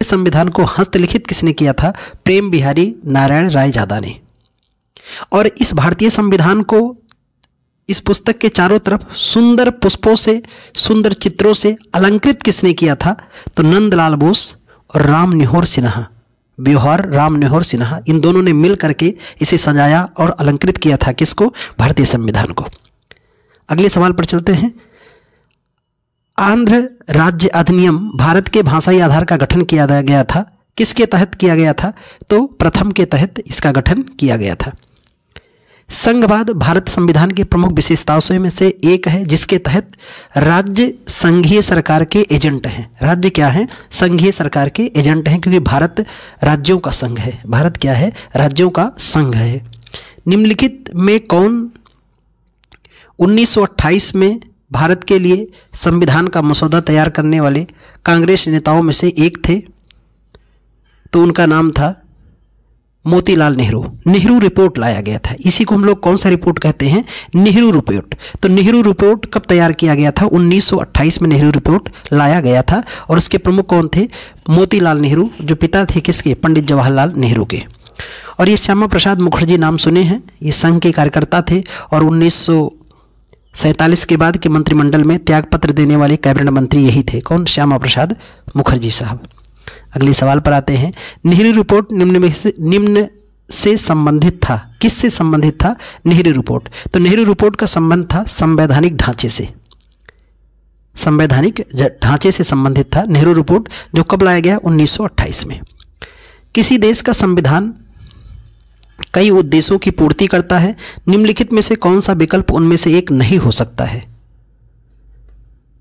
संविधान को हस्तलिखित किसने किया था? प्रेम बिहारी नारायण रायजादा ने। और इस भारतीय संविधान को, इस पुस्तक के चारों तरफ सुंदर पुष्पों से, सुंदर चित्रों से अलंकृत किसने किया था? तो नंदलाल बोस और राम मनोहर सिन्हा, ब्योहर राम मनोहर सिन्हा, इन दोनों ने मिल करके इसे सजाया और अलंकृत किया था। किसको? भारतीय संविधान को। अगले सवाल पर चलते हैं। आंध्र राज्य अधिनियम भारत के भाषाई आधार का गठन किया गया था। किसके तहत किया गया था? तो प्रथम के तहत इसका गठन किया गया था। संघवाद भारत संविधान की प्रमुख विशेषताओं में से एक है, जिसके तहत राज्य संघीय सरकार के एजेंट हैं। राज्य क्या है? संघीय सरकार के एजेंट हैं, क्योंकि भारत राज्यों का संघ है। भारत क्या है? राज्यों का संघ है। निम्नलिखित में कौन 1928 में भारत के लिए संविधान का मसौदा तैयार करने वाले कांग्रेस नेताओं में से एक थे? तो उनका नाम था मोतीलाल नेहरू। नेहरू रिपोर्ट लाया गया था। इसी को हम लोग कौन सा रिपोर्ट कहते हैं? नेहरू रिपोर्ट। तो नेहरू रिपोर्ट कब तैयार किया गया था? 1928 में नेहरू रिपोर्ट लाया गया था। और उसके प्रमुख कौन थे? मोतीलाल नेहरू, जो पिता थे किसके? पंडित जवाहरलाल नेहरू के। और ये श्यामा प्रसाद मुखर्जी नाम सुने हैं, ये संघ के कार्यकर्ता थे और 1947 के बाद के मंत्रिमंडल में त्यागपत्र देने वाले कैबिनेट मंत्री यही थे। कौन? श्यामा प्रसाद मुखर्जी साहब। अगले सवाल पर आते हैं। नेहरू रिपोर्ट निम्न से संबंधित था। किससे संबंधित था नेहरू रिपोर्ट? तो नेहरू रिपोर्ट का संबंध था संवैधानिक ढांचे से। संवैधानिक ढांचे से संबंधित था नेहरू रिपोर्ट, जो कब लाया गया? 1928 में। किसी देश का संविधान कई उद्देश्यों की पूर्ति करता है। निम्नलिखित में से कौन सा विकल्प उनमें से एक नहीं हो सकता है?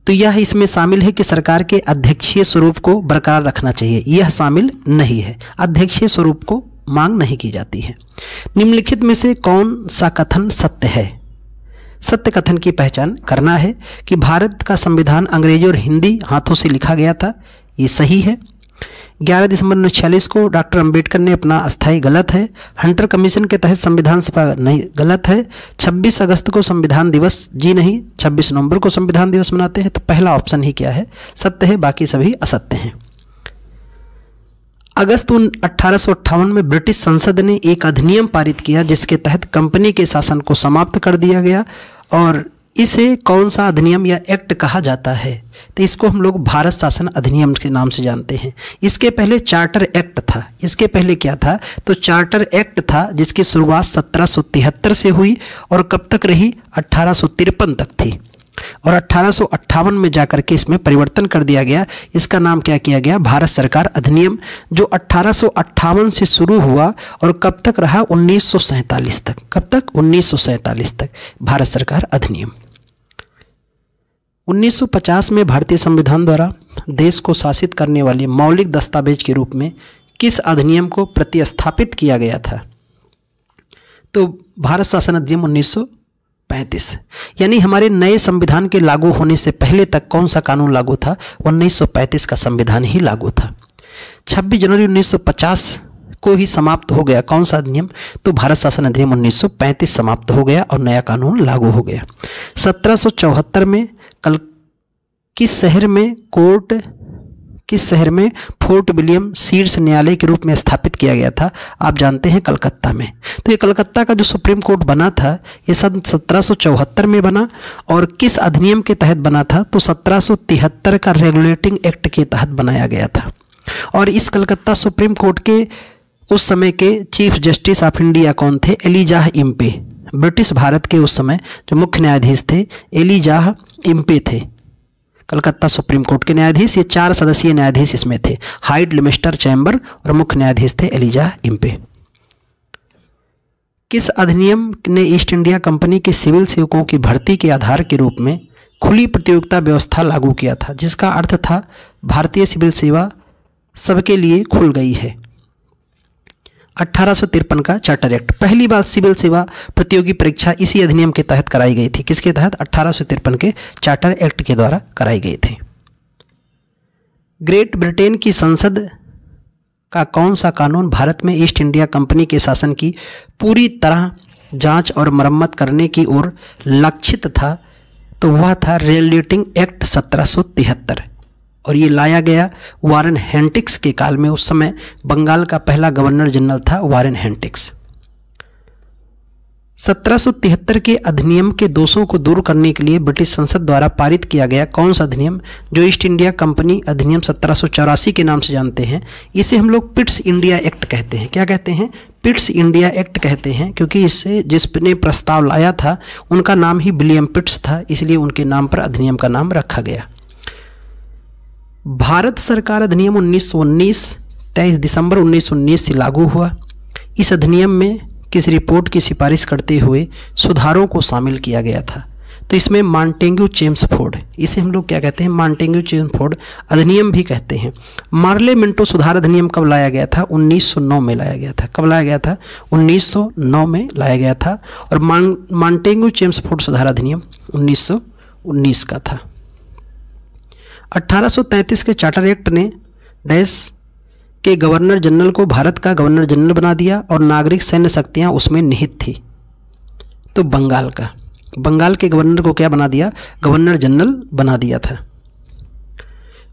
तो यह इसमें शामिल है कि सरकार के अध्यक्षीय स्वरूप को बरकरार रखना चाहिए। यह शामिल नहीं है। अध्यक्षीय स्वरूप को मांग नहीं की जाती है। निम्नलिखित में से कौन सा कथन सत्य है? सत्य कथन की पहचान करना है कि भारत का संविधान अंग्रेजी और हिंदी हाथों से लिखा गया था। ये सही है। 11 दिसंबर 1946 को डॉक्टर अंबेडकर ने अपना अस्थायी, गलत है। हंटर कमीशन के तहत संविधान सभा, नहीं, गलत है। 26 अगस्त को संविधान दिवस, जी नहीं, 26 नवंबर को संविधान दिवस मनाते हैं। तो पहला ऑप्शन ही क्या है? सत्य है, बाकी सभी असत्य हैं। अगस्त 1858 में ब्रिटिश संसद ने एक अधिनियम पारित किया जिसके तहत कंपनी के शासन को समाप्त कर दिया गया। और इसे कौन सा अधिनियम या एक्ट कहा जाता है? तो इसको हम लोग भारत शासन अधिनियम के नाम से जानते हैं। इसके पहले चार्टर एक्ट था। इसके पहले क्या था? तो चार्टर एक्ट था, जिसकी शुरुआत 1773 से हुई और कब तक रही? 1853 तक थी। और 1858 में जाकर के इसमें परिवर्तन कर दिया गया। इसका नाम क्या किया गया? भारत सरकार अधिनियम, जो 1858 से शुरू हुआ और कब तक रहा? 1947 तक। कब तक? 1947 तक भारत सरकार अधिनियम। 1950 में भारतीय संविधान द्वारा देश को शासित करने वाले मौलिक दस्तावेज के रूप में किस अधिनियम को प्रतिस्थापित किया गया था? तो भारत शासन अधिनियम 1935। यानी हमारे नए संविधान के लागू होने से पहले तक कौन सा कानून लागू था? 1935 का संविधान ही लागू था। 26 जनवरी 1950 को ही समाप्त हो गया कौन सा अधिनियम? तो भारत शासन अधिनियम 1935 समाप्त हो गया और नया कानून लागू हो गया। 1774 में किस शहर में फोर्ट विलियम शीर्ष न्यायालय के रूप में स्थापित किया गया था? आप जानते हैं, कलकत्ता में। तो ये कलकत्ता का जो सुप्रीम कोर्ट बना था, ये सन 1774 में बना। और किस अधिनियम के तहत बना था? तो 1773 का रेगुलेटिंग एक्ट के तहत बनाया गया था। और इस कलकत्ता सुप्रीम कोर्ट के उस समय के चीफ जस्टिस ऑफ इंडिया कौन थे? Elijah Impey. ब्रिटिश भारत के उस समय जो मुख्य न्यायाधीश थे, एलिजाह इम्पे थे, कलकत्ता सुप्रीम कोर्ट के न्यायाधीश। ये 4 सदस्यीय न्यायाधीश इसमें थे, हाइड, लिमिस्टर, चैम्बर, और मुख्य न्यायाधीश थे एलिजाह इम्पे। किस अधिनियम ने ईस्ट इंडिया कंपनी के सिविल सेवकों की भर्ती के आधार के रूप में खुली प्रतियोगिता व्यवस्था लागू किया था, जिसका अर्थ था भारतीय सिविल सेवा सबके लिए खुल गई है? 1853 का चार्टर एक्ट। पहली बार सिविल सेवा प्रतियोगी परीक्षा इसी अधिनियम के तहत कराई गई थी। किसके तहत? 1853 के चार्टर एक्ट के द्वारा कराई गई थी। ग्रेट ब्रिटेन की संसद का कौन सा कानून भारत में ईस्ट इंडिया कंपनी के शासन की पूरी तरह जांच और मरम्मत करने की ओर लक्षित था? तो वह था रेगुलेटिंग एक्ट 1773। और ये लाया गया वारेन हेस्टिंग्स के काल में। उस समय बंगाल का पहला गवर्नर जनरल था वारेन हेस्टिंग्स। 1773 के अधिनियम के दोषों को दूर करने के लिए ब्रिटिश संसद द्वारा पारित किया गया कौन सा अधिनियम, जो ईस्ट इंडिया कंपनी अधिनियम 1784 के नाम से जानते हैं। इसे हम लोग पिट्स इंडिया एक्ट कहते हैं। क्या कहते हैं? पिट्स इंडिया एक्ट कहते हैं, क्योंकि इससे जिसने प्रस्ताव लाया था उनका नाम ही विलियम पिट्स था, इसलिए उनके नाम पर अधिनियम का नाम रखा गया। भारत सरकार अधिनियम 1919 23 दिसंबर 1919 से लागू हुआ। इस अधिनियम में किस रिपोर्ट की सिफारिश करते हुए सुधारों को शामिल किया गया था? तो इसमें मॉन्टेग्यू चेम्सफोर्ड, इसे हम लोग क्या कहते हैं? मॉन्टेग्यू चेम्सफोर्ड अधिनियम भी कहते हैं। मार्ले मिंटो सुधार अधिनियम कब लाया गया था? 1909 में लाया गया था। कब लाया गया था? 1909 में लाया गया था। और मॉन्टेग्यू चेम्सफोर्ड सुधार अधिनियम 1919 का था। 1833 के चार्टर एक्ट ने डैश के गवर्नर जनरल को भारत का गवर्नर जनरल बना दिया और नागरिक सैन्य शक्तियां उसमें निहित थी। तो बंगाल के गवर्नर को क्या बना दिया? गवर्नर जनरल बना दिया था।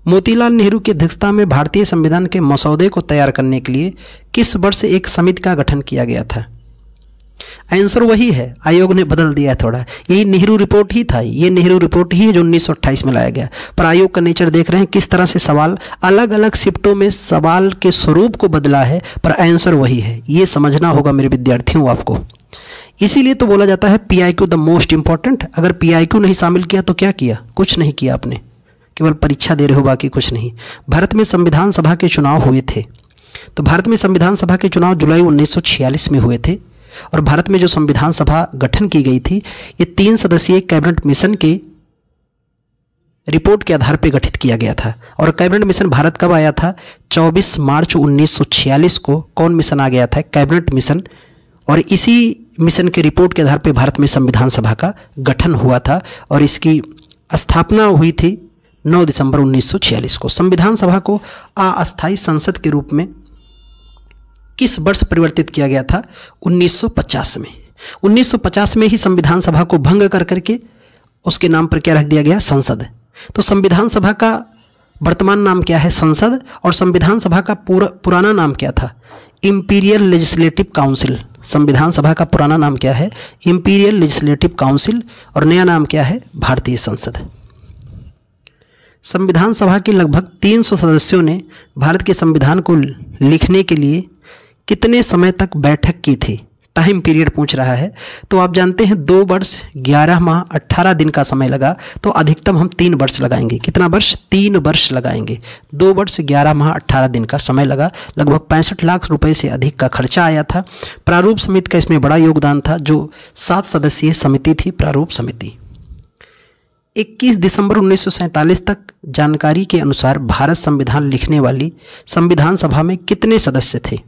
मोतीलाल नेहरू की अध्यक्षता में भारतीय संविधान के मसौदे को तैयार करने के लिए किस वर्ष एक समिति का गठन किया गया था? आंसर वही है, आयोग ने बदल दिया थोड़ा। यही नेहरू रिपोर्ट ही था, ये नेहरू रिपोर्ट ही है जो 1928 में लाया गया। पर आयोग का नेचर देख रहे हैं किस तरह से सवाल अलग अलग शिफ्टों में सवाल के स्वरूप को बदला है, पर आंसर वही है। ये समझना होगा मेरे विद्यार्थियों आपको। इसीलिए तो बोला जाता है PIQ द मोस्ट इंपॉर्टेंट। अगर PIQ नहीं शामिल किया तो क्या किया? कुछ नहीं किया आपने, केवल परीक्षा दे रहे हो, बाकी कुछ नहीं। भारत में संविधान सभा के चुनाव हुए थे। तो भारत में संविधान सभा के चुनाव जुलाई 1946 में हुए थे। और भारत में जो संविधान सभा गठन की गई थी, ये 3 सदस्यीय कैबिनेट मिशन के रिपोर्ट के आधार पर गठित किया गया था। और कैबिनेट मिशन भारत कब आया था? 24 मार्च 1946 को कौन मिशन आ गया था? Cabinet mission. और इसी मिशन के रिपोर्ट के आधार पर भारत में संविधान सभा का गठन हुआ था और इसकी स्थापना हुई थी 9 दिसंबर 1946 को। संविधान सभा को अस्थायी संसद के रूप में किस वर्ष परिवर्तित किया गया था? 1950 में। 1950 में ही संविधान सभा को भंग कर करके उसके नाम पर क्या रख दिया गया? संसद। तो संविधान सभा का वर्तमान नाम क्या है? संसद। और संविधान सभा का पुराना नाम क्या था? Imperial legislative council. संविधान सभा का पुराना नाम क्या है? Imperial legislative council. और नया नाम क्या है? भारतीय संसद। संविधान सभा के लगभग 300 सदस्यों ने भारत के संविधान को लिखने के लिए कितने समय तक बैठक की थी? टाइम पीरियड पूछ रहा है। तो आप जानते हैं 2 वर्ष 11 माह 18 दिन का समय लगा। तो अधिकतम हम 3 वर्ष लगाएंगे। कितना वर्ष? 3 वर्ष लगाएंगे। 2 वर्ष 11 माह 18 दिन का समय लगा। लगभग 65 लाख रुपए से अधिक का खर्चा आया था। प्रारूप समिति का इसमें बड़ा योगदान था, जो 7 सदस्यीय समिति थी, प्रारूप समिति। 21 दिसंबर 1947 तक जानकारी के अनुसार भारत संविधान लिखने वाली संविधान सभा में कितने सदस्य थे?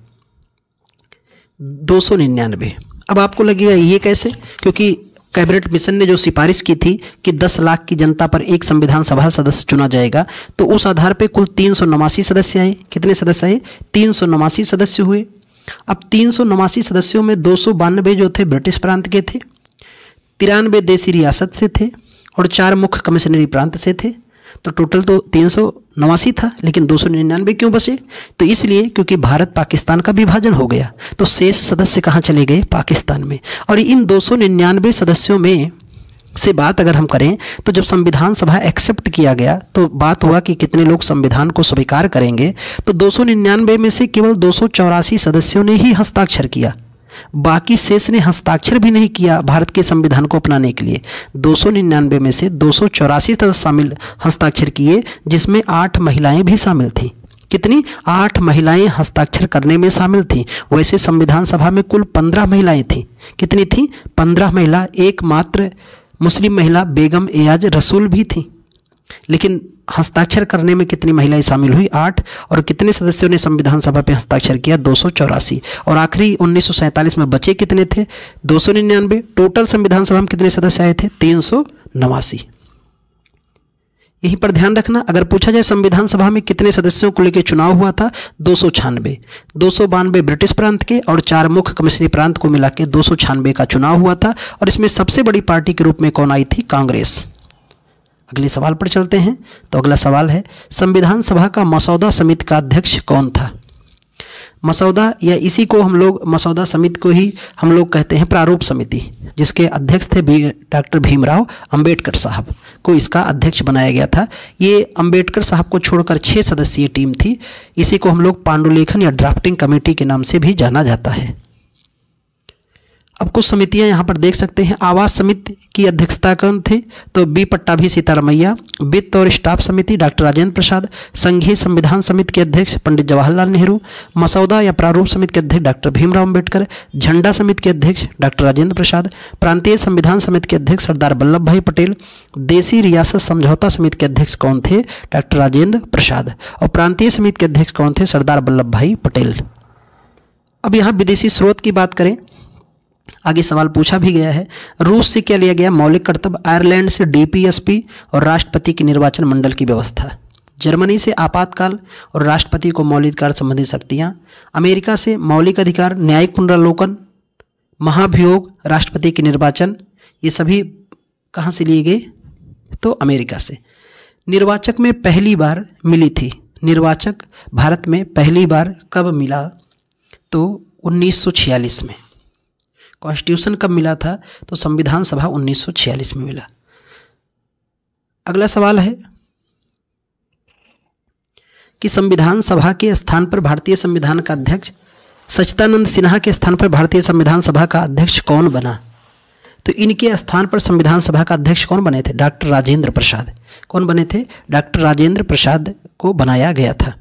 299। अब आपको लगेगा ये कैसे? क्योंकि कैबिनेट मिशन ने जो सिफारिश की थी कि 10 लाख की जनता पर एक संविधान सभा सदस्य चुना जाएगा, तो उस आधार पर कुल 389 सदस्य आए। कितने सदस्य आए? 389 सदस्य हुए। अब 389 सदस्यों में 292 जो थे ब्रिटिश प्रांत के थे, 93 देसी रियासत से थे और 4 मुख्य कमिश्नरी प्रांत से थे। तो टोटल तो 389 था, लेकिन 299 क्यों बचे? तो इसलिए क्योंकि भारत पाकिस्तान का विभाजन हो गया, तो शेष सदस्य कहाँ चले गए? पाकिस्तान में। और इन 299 सदस्यों में से बात अगर हम करें तो जब संविधान सभा एक्सेप्ट किया गया तो बात हुआ कि कितने लोग संविधान को स्वीकार करेंगे। तो 299 में से केवल 284 सदस्यों ने ही हस्ताक्षर किया, बाकी शेष ने हस्ताक्षर भी नहीं किया भारत के संविधान को अपनाने के लिए। 299 में से 284 सदस्य शामिल हस्ताक्षर किए, जिसमें 8 महिलाएं भी शामिल थीं। कितनी? 8 महिलाएं हस्ताक्षर करने में शामिल थीं। वैसे संविधान सभा में कुल 15 महिलाएं थीं। कितनी थीं? 15 महिला। एकमात्र मुस्लिम महिला बेगम एयाज रसूल भी थी। लेकिन हस्ताक्षर करने में कितनी महिलाएं शामिल हुई? 8। और कितने सदस्यों ने संविधान सभा पे हस्ताक्षर किया? 284। और आखिरी 1947 में बचे कितने थे? 299। टोटल संविधान सभा में कितने सदस्य आए थे? 389। यहीं पर ध्यान रखना, अगर पूछा जाए संविधान सभा में कितने सदस्यों को लेकर चुनाव हुआ था? 296। 292 ब्रिटिश प्रांत के और 4 मुख्य कमिश्नरी प्रांत को मिला के 296 का चुनाव हुआ था। और इसमें सबसे बड़ी पार्टी के रूप में कौन आई थी? कांग्रेस। अगले सवाल पर चलते हैं। तो अगला सवाल है, संविधान सभा का मसौदा समिति का अध्यक्ष कौन था? मसौदा या इसी को हम लोग मसौदा समिति को ही हम लोग कहते हैं प्रारूप समिति, जिसके अध्यक्ष थे डॉक्टर भीमराव अंबेडकर साहब को इसका अध्यक्ष बनाया गया था। ये अंबेडकर साहब को छोड़कर 6 सदस्यीय टीम थी। इसी को हम लोग पांडुलेखन या ड्राफ्टिंग कमेटी के नाम से भी जाना जाता है। अब कुछ समितियां यहाँ पर देख सकते हैं। आवास समिति की अध्यक्षता कौन थे? तो बी पट्टाभी सीतारमैया। वित्त और स्टाफ समिति डॉक्टर राजेंद्र प्रसाद। संघीय संविधान समिति के अध्यक्ष पंडित जवाहरलाल नेहरू। मसौदा या प्रारूप समिति के अध्यक्ष डॉक्टर भीमराव अंबेडकर। झंडा समिति के अध्यक्ष डॉक्टर राजेंद्र प्रसाद। प्रांतीय संविधान समिति के अध्यक्ष सरदार वल्लभ भाई पटेल। देशी रियासत समझौता समिति के अध्यक्ष कौन थे? डॉक्टर राजेंद्र प्रसाद। और प्रांतीय समिति के अध्यक्ष कौन थे? सरदार वल्लभ भाई पटेल। अब यहाँ विदेशी स्रोत की बात करें, आगे सवाल पूछा भी गया है। रूस से क्या लिया गया? मौलिक कर्तव्य। आयरलैंड से डीपीएसपी और राष्ट्रपति के निर्वाचन मंडल की व्यवस्था। जर्मनी से आपातकाल और राष्ट्रपति को मौलिक अधिकार संबंधी शक्तियां। अमेरिका से मौलिक अधिकार, न्यायिक पुनरावलोकन, महाभियोग, राष्ट्रपति के निर्वाचन। ये सभी कहाँ से लिए गए? तो अमेरिका से। निर्वाचक में पहली बार मिली थी, निर्वाचक भारत में पहली बार कब मिला? तो 1946 में। कॉन्स्टिट्यूशन कब मिला था? तो संविधान सभा 1946 में मिला। अगला सवाल है कि संविधान सभा के स्थान पर भारतीय संविधान का अध्यक्ष, सच्चिदानंद सिन्हा के स्थान पर भारतीय संविधान सभा का अध्यक्ष कौन बना? तो इनके स्थान पर संविधान सभा का अध्यक्ष कौन बने थे? डॉक्टर राजेंद्र प्रसाद। कौन बने थे? डॉक्टर राजेंद्र प्रसाद को बनाया गया था।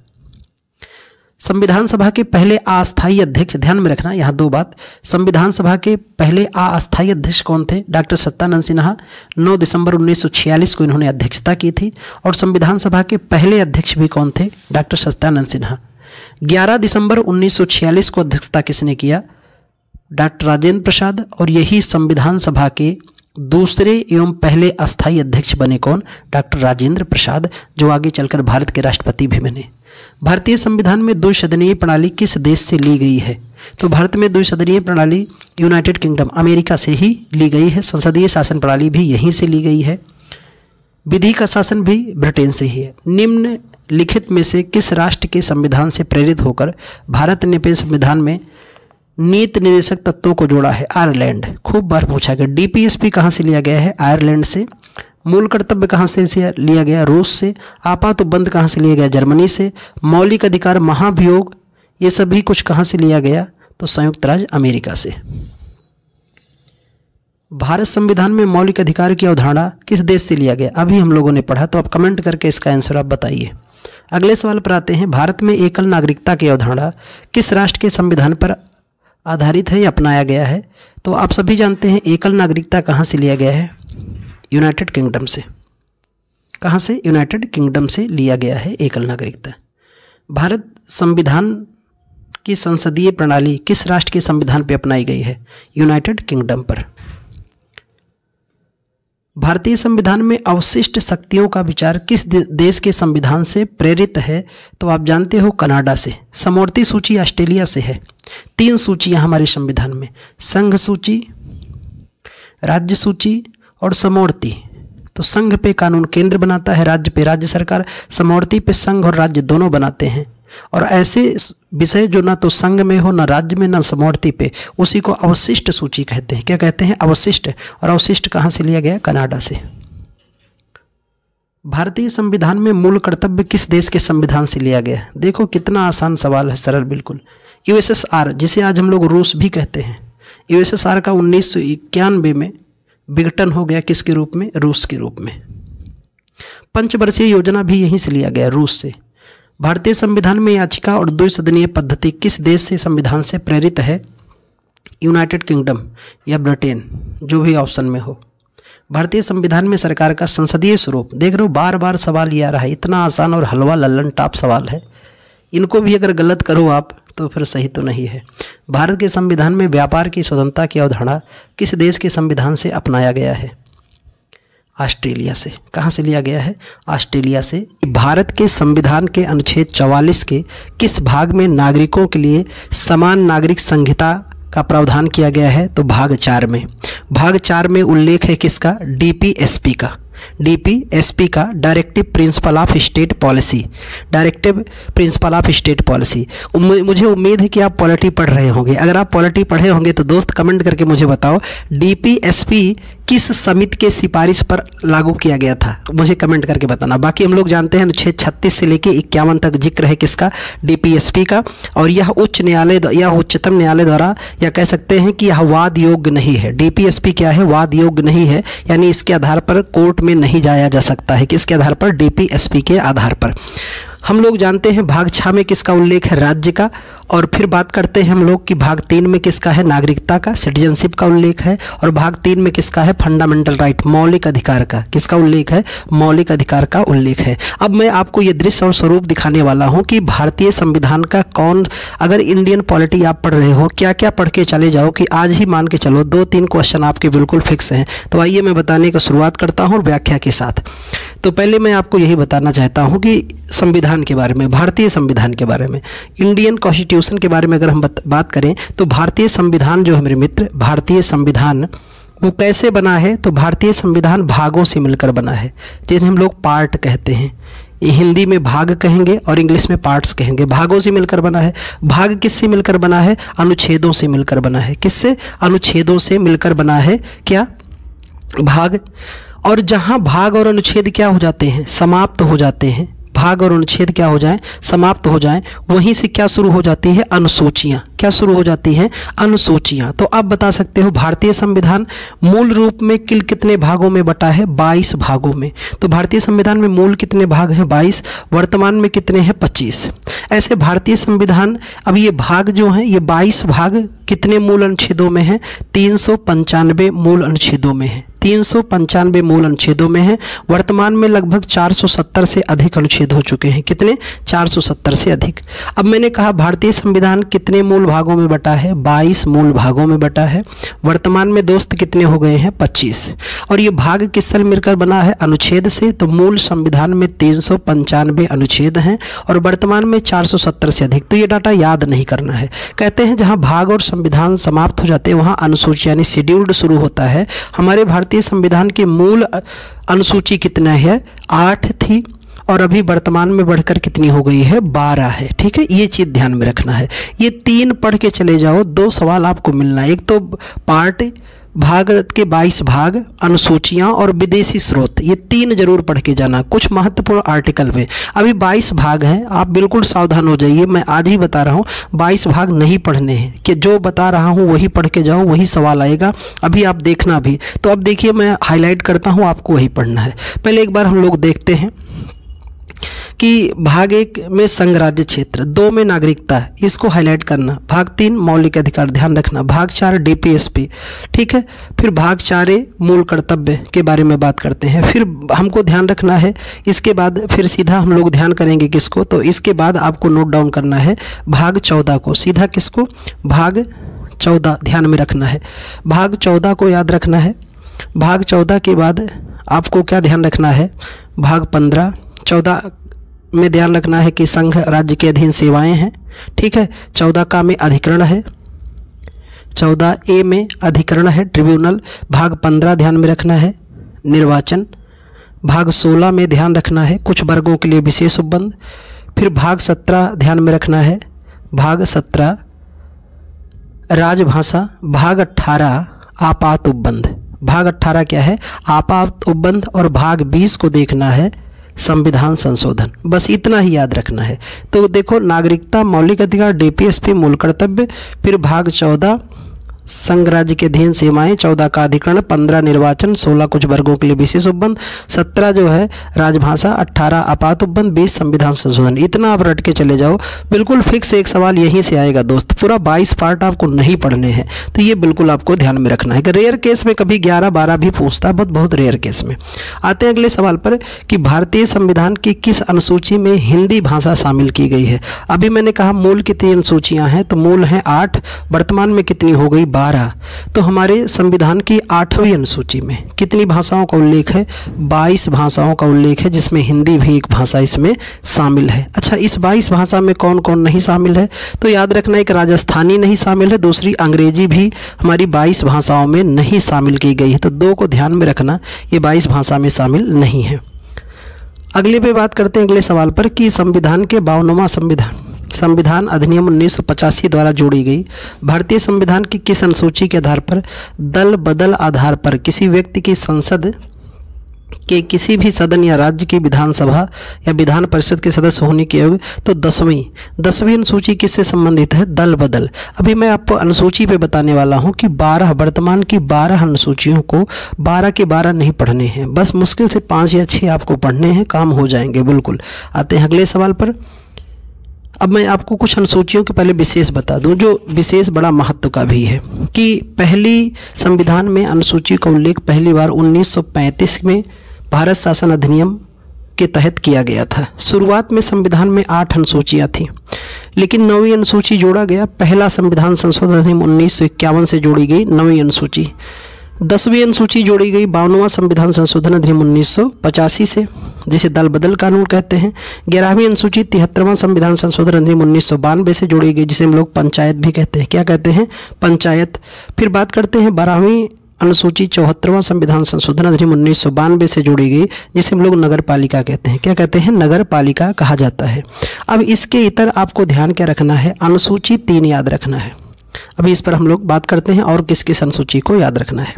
संविधान सभा के पहले अस्थायी अध्यक्ष, ध्यान में रखना यहाँ 2 बात। संविधान सभा के पहले अस्थायी अध्यक्ष कौन थे? डॉक्टर सत्यानंद सिन्हा। 9 दिसंबर 1946 को इन्होंने अध्यक्षता की थी। और संविधान सभा के पहले अध्यक्ष भी कौन थे? डॉक्टर सत्यानंद सिन्हा। 11 दिसंबर 1946 को अध्यक्षता किसने किया? डॉक्टर राजेंद्र प्रसाद। और यही संविधान सभा के दूसरे एवं पहले अस्थायी अध्यक्ष बने कौन? डॉक्टर राजेंद्र प्रसाद, जो आगे चलकर भारत के राष्ट्रपति भी बने। भारतीय संविधान में द्विसदनीय प्रणाली किस देश से ली गई है? तो भारत में द्विसदनीय प्रणाली यूनाइटेड किंगडम, अमेरिका से ही ली गई है। संसदीय शासन प्रणाली भी यहीं से ली गई है। विधि का शासन भी ब्रिटेन से ही है। निम्नलिखित में से किस राष्ट्र के संविधान से प्रेरित होकर भारत ने अपने संविधान में नीति निर्देशक तत्वों को जोड़ा है? आयरलैंड। खूब बार पूछा गया। डीपीएसपी कहाँ से लिया गया है? आयरलैंड से। मूल कर्तव्य कहाँ से लिया गया? रूस से। आपात उपबंध कहाँ से लिया गया? जर्मनी से। मौलिक अधिकार, महाभियोग, ये सभी कुछ कहाँ से लिया गया? तो संयुक्त राज्य अमेरिका से। भारत संविधान में मौलिक अधिकार की अवधारणा किस देश से लिया गया? अभी हम लोगों ने पढ़ा, तो आप कमेंट करके इसका आंसर आप बताइए। अगले सवाल पर आते हैं। भारत में एकल नागरिकता की अवधारणा किस राष्ट्र के संविधान पर आधारित है या अपनाया गया है? तो आप सभी जानते हैं एकल नागरिकता कहाँ से लिया गया है? यूनाइटेड किंगडम से। कहाँ से? यूनाइटेड किंगडम से लिया गया है एकल नागरिकता। भारत संविधान की संसदीय प्रणाली किस राष्ट्र के संविधान पर अपनाई गई है? यूनाइटेड किंगडम पर। भारतीय संविधान में अवशिष्ट शक्तियों का विचार किस देश के संविधान से प्रेरित है? तो आप जानते हो कनाडा से। समवर्ती सूची ऑस्ट्रेलिया से है। 3 सूचियां हमारे संविधान में, संघ सूची, राज्य सूची और समवर्ती। तो संघ पे कानून केंद्र बनाता है, राज्य पे राज्य सरकार, समवर्ती पे संघ और राज्य दोनों बनाते हैं। और ऐसे विषय जो ना तो संघ में हो, ना राज्य में, ना समवर्ती पे, उसी को अवशिष्ट सूची कहते हैं। क्या कहते हैं? अवशिष्ट। और अवशिष्ट कहाँ से लिया गया? कनाडा से। भारतीय संविधान में मूल कर्तव्य किस देश के संविधान से लिया गया? देखो कितना आसान सवाल है, सरल बिल्कुल। यूएसएसआर, जिसे आज हम लोग रूस भी कहते हैं। यूएसएसआर का 1991 में विघटन हो गया, किसके रूप में? रूस के रूप में। पंचवर्षीय योजना भी यहीं से लिया गया, रूस से। भारतीय संविधान में याचिका और द्विसदनीय पद्धति किस देश से संविधान से प्रेरित है? यूनाइटेड किंगडम या ब्रिटेन, जो भी ऑप्शन में हो। भारतीय संविधान में सरकार का संसदीय स्वरूप, देख रहे हो बार बार सवाल ये आ रहा है, इतना आसान और हलवा लल्लन टाप सवाल है। इनको भी अगर गलत करो आप तो फिर सही तो नहीं है। भारत के संविधान में व्यापार की स्वतंत्रता की अवधारणा किस देश के संविधान से अपनाया गया है? ऑस्ट्रेलिया से। कहाँ से लिया गया है? ऑस्ट्रेलिया से। भारत के संविधान के अनुच्छेद 44 के किस भाग में नागरिकों के लिए समान नागरिक संहिता का प्रावधान किया गया है? तो भाग 4 में। भाग 4 में उल्लेख है किसका? डीपीएसपी का। DPSP का directive principle of state policy, directive principle of state policy. मुझे उम्मीद है कि आप पॉलिटी पढ़ रहे होंगे। अगर आप पॉलिटी पढ़े होंगे तो दोस्त कमेंट करके मुझे बताओ DPSP किस समिति के सिफारिश पर लागू किया गया था, मुझे कमेंट करके बताना। बाकी हम लोग जानते हैं अनुच्छेद 36 से लेकर 51 तक जिक्र है किसका, DPSP का। और यह उच्च न्यायालय या उच्चतम न्यायालय द्वारा, या कह सकते हैं कि यह वाद योग्य नहीं है। DPSP क्या है, वाद योग्य नहीं है, यानी इसके आधार पर कोर्ट में नहीं जाया जा सकता है। किसके आधार पर, DPSP के आधार पर। हम लोग जानते हैं भाग 6 में किसका उल्लेख है, राज्य का। और फिर बात करते हैं हम लोग कि भाग 3 में किसका है, नागरिकता का, सिटीजनशिप का उल्लेख है। और भाग 3 में किसका है, फंडामेंटल राइट, मौलिक अधिकार का। किसका उल्लेख है, मौलिक अधिकार का उल्लेख है। अब मैं आपको ये दृश्य और स्वरूप दिखाने वाला हूँ कि भारतीय संविधान का कौन, अगर इंडियन पॉलिटी आप पढ़ रहे हो, क्या क्या पढ़ के चले जाओ कि आज ही मान के चलो 2-3 क्वेश्चन आपके बिल्कुल फिक्स हैं। तो आइए मैं बताने की शुरुआत करता हूँ व्याख्या के साथ। तो पहले मैं आपको यही बताना चाहता हूँ कि संविधान के बारे में, भारतीय संविधान के बारे में, इंडियन कॉन्स्टिट्यूशन के बारे में अगर हम बात करें तो भारतीय संविधान जो है मेरे मित्र, भारतीय संविधान वो कैसे बना है, तो भारतीय संविधान भागों से मिलकर बना है, जिन्हें हम लोग पार्ट कहते हैं। ये हिंदी में भाग कहेंगे और इंग्लिश में पार्ट्स कहेंगे। भागों से मिलकर बना है। भाग किससे मिलकर बना है, अनुच्छेदों से मिलकर बना है। किससे, अनुच्छेदों से मिलकर बना है। क्या, भाग। और जहाँ भाग और अनुच्छेद क्या हो जाते हैं, समाप्त हो जाते हैं, भाग और अनुच्छेद क्या हो जाएं, समाप्त हो जाएं, वहीं से क्या शुरू हो जाती है, अनुसूचियां। क्या शुरू हो जाती हैं, अनुसूचियां। तो आप बता सकते हो भारतीय संविधान मूल रूप में कितने भागों में बटा है, 22 भागों में। तो भारतीय संविधान में मूल कितने भाग हैं, 22। वर्तमान में कितने हैं, 25। ऐसे भारतीय संविधान, अब ये भाग जो हैं, ये 22 भाग कितने मूल अनुच्छेदों में हैं, 395 मूल अनुच्छेदों में हैं। 395 मूल अनुच्छेदों में है। वर्तमान में लगभग 470 से अधिक अनुच्छेद हो चुके हैं। कितने, 470 से अधिक। अब मैंने कहा भारतीय संविधान कितने मूल भागों में बटा है, 22 मूल भागों में बटा है। वर्तमान में दोस्त कितने हो गए हैं, 25। और ये भाग किससे मिलकर बना है, अनुच्छेद से। तो मूल संविधान में 395 अनुच्छेद हैं और वर्तमान में 470 से अधिक। तो ये डाटा याद नहीं करना है। कहते हैं जहाँ भाग और संविधान समाप्त हो जाते हैं वहाँ अनुसूची यानी शेड्यूल्ड शुरू होता है। हमारे भारतीय संविधान की मूल अनुसूची कितना है, 8 थी और अभी वर्तमान में बढ़कर कितनी हो गई है, 12 है। ठीक है, ये चीज़ ध्यान में रखना है। ये 3 पढ़ के चले जाओ, 2 सवाल आपको मिलना है। एक तो पार्ट, भाग के 22 भाग, अनुसूचियां और विदेशी स्रोत, ये 3 जरूर पढ़ के जाना। कुछ महत्वपूर्ण आर्टिकल में अभी 22 भाग हैं, आप बिल्कुल सावधान हो जाइए। मैं आज ही बता रहा हूँ 22 भाग नहीं पढ़ने हैं, कि जो बता रहा हूँ वही पढ़ के जाओ, वही सवाल आएगा। अभी आप देखना भी। तो अब देखिए मैं हाईलाइट करता हूँ, आपको वही पढ़ना है। पहले एक बार हम लोग देखते हैं कि भाग 1 में संघ राज्य क्षेत्र, 2 में नागरिकता, इसको हाईलाइट करना। भाग 3 मौलिक अधिकार, ध्यान रखना। भाग 4 DPSP, ठीक है। फिर भाग 4 मूल कर्तव्य के बारे में बात करते हैं। फिर हमको ध्यान रखना है, इसके बाद फिर सीधा हम लोग ध्यान करेंगे किसको, तो इसके बाद आपको नोट डाउन करना है भाग 14 को। सीधा किसको, भाग 14 ध्यान में रखना है। भाग 14 को याद रखना है। भाग 14 के बाद आपको क्या ध्यान रखना है, भाग 15, 14 में ध्यान रखना है कि संघ राज्य के अधीन सेवाएं हैं। ठीक है, 14 का में अधिकरण है, 14A में अधिकरण है, ट्रिब्यूनल। भाग 15 ध्यान में रखना है, निर्वाचन। भाग 16 में ध्यान रखना है कुछ वर्गों के लिए विशेष उपबंध। फिर भाग 17 ध्यान में रखना है, भाग 17 राजभाषा। भाग 18 आपात उपबंध। भाग 18 क्या है, आपात उपबंध। और भाग 20 को देखना है संविधान संशोधन। बस इतना ही याद रखना है। तो देखो, नागरिकता, मौलिक अधिकार, DPSP मूल कर्तव्य। फिर भाग 14 संघ राज्य के अधीन सेवाएं, 14 का अधिकरण, 15 निर्वाचन, 16 कुछ वर्गों के लिए विशेष उपबंध, 17 जो है राजभाषा, 18 आपात उपबंध, 20 संविधान संशोधन। इतना आप रट के चले जाओ, बिल्कुल फिक्स एक सवाल यहीं से आएगा दोस्त। पूरा 22 पार्ट आपको नहीं पढ़ने हैं, तो ये बिल्कुल आपको ध्यान में रखना है कि रेयर केस में कभी 11-12 भी पूछता है, बहुत रेयर केस में। आते हैं अगले सवाल पर कि भारतीय संविधान की किस अनुसूची में हिंदी भाषा शामिल की गई है। अभी मैंने कहा मूल कितनी अनुसूचियाँ हैं, तो मूल हैं 8, वर्तमान में कितनी हो गई, 12, तो हमारे संविधान की 8वीं अनुसूची में कितनी भाषाओं का उल्लेख है? 22 भाषाओं का उल्लेख है, जिसमें हिंदी भी एक भाषा इसमें शामिल है। अच्छा, इस 22 भाषा में कौन कौन नहीं शामिल है? तो याद रखना, एक राजस्थानी नहीं शामिल है, दूसरी अंग्रेजी भी हमारी 22 भाषाओं में नहीं शामिल की गई है। तो 2 को ध्यान में रखना, ये 22 भाषा में शामिल नहीं है। अगले पे बात करते हैं, अगले सवाल पर, कि संविधान के 52वां संविधान अधिनियम 1985 द्वारा जोड़ी गई भारतीय संविधान की किस अनुसूची के आधार पर दल बदल आधार पर किसी व्यक्ति की संसद के किसी भी सदन या राज्य की विधानसभा या विधान परिषद के सदस्य होने के योग्य? तो 10वीं अनुसूची किससे संबंधित है? दल बदल। अभी मैं आपको अनुसूची पे बताने वाला हूँ कि 12 वर्तमान की 12 अनुसूचियों को 12 के 12 नहीं पढ़ने हैं, बस मुश्किल से 5 या 6 आपको पढ़ने हैं, काम हो जाएंगे बिल्कुल। आते हैं अगले सवाल पर। अब मैं आपको कुछ अनुसूचियों के पहले विशेष बता दूं, जो विशेष बड़ा महत्व का भी है, कि पहली संविधान में अनुसूची का उल्लेख पहली बार 1935 में भारत शासन अधिनियम के तहत किया गया था। शुरुआत में संविधान में 8 अनुसूचियाँ थीं, लेकिन 9वीं अनुसूची जोड़ा गया। पहला संविधान संशोधन अधिनियम 1951 से जोड़ी गई 9वीं अनुसूची। 10वीं अनुसूची जोड़ी गई 52वां संविधान संशोधन अधिनियम 1985 से, जिसे दल बदल कानून कहते हैं। 11वीं अनुसूची 73वां संविधान संशोधन अधिनियम 1992 से जोड़ी गई, जिसे हम लोग पंचायत भी कहते हैं। क्या कहते हैं? पंचायत। फिर बात करते हैं 12वीं अनुसूची 74वां संविधान संशोधन अधिनियम 1992 से जोड़ी गई, जिसे हम लोग नगर पालिका कहते हैं। क्या कहते हैं? नगर पालिका कहा जाता है। अब इसके इतर आपको ध्यान क्या रखना है? अनुसूची 3 याद रखना है। अभी इस पर हम लोग बात करते हैं और किस किस अनुसूची को याद रखना है।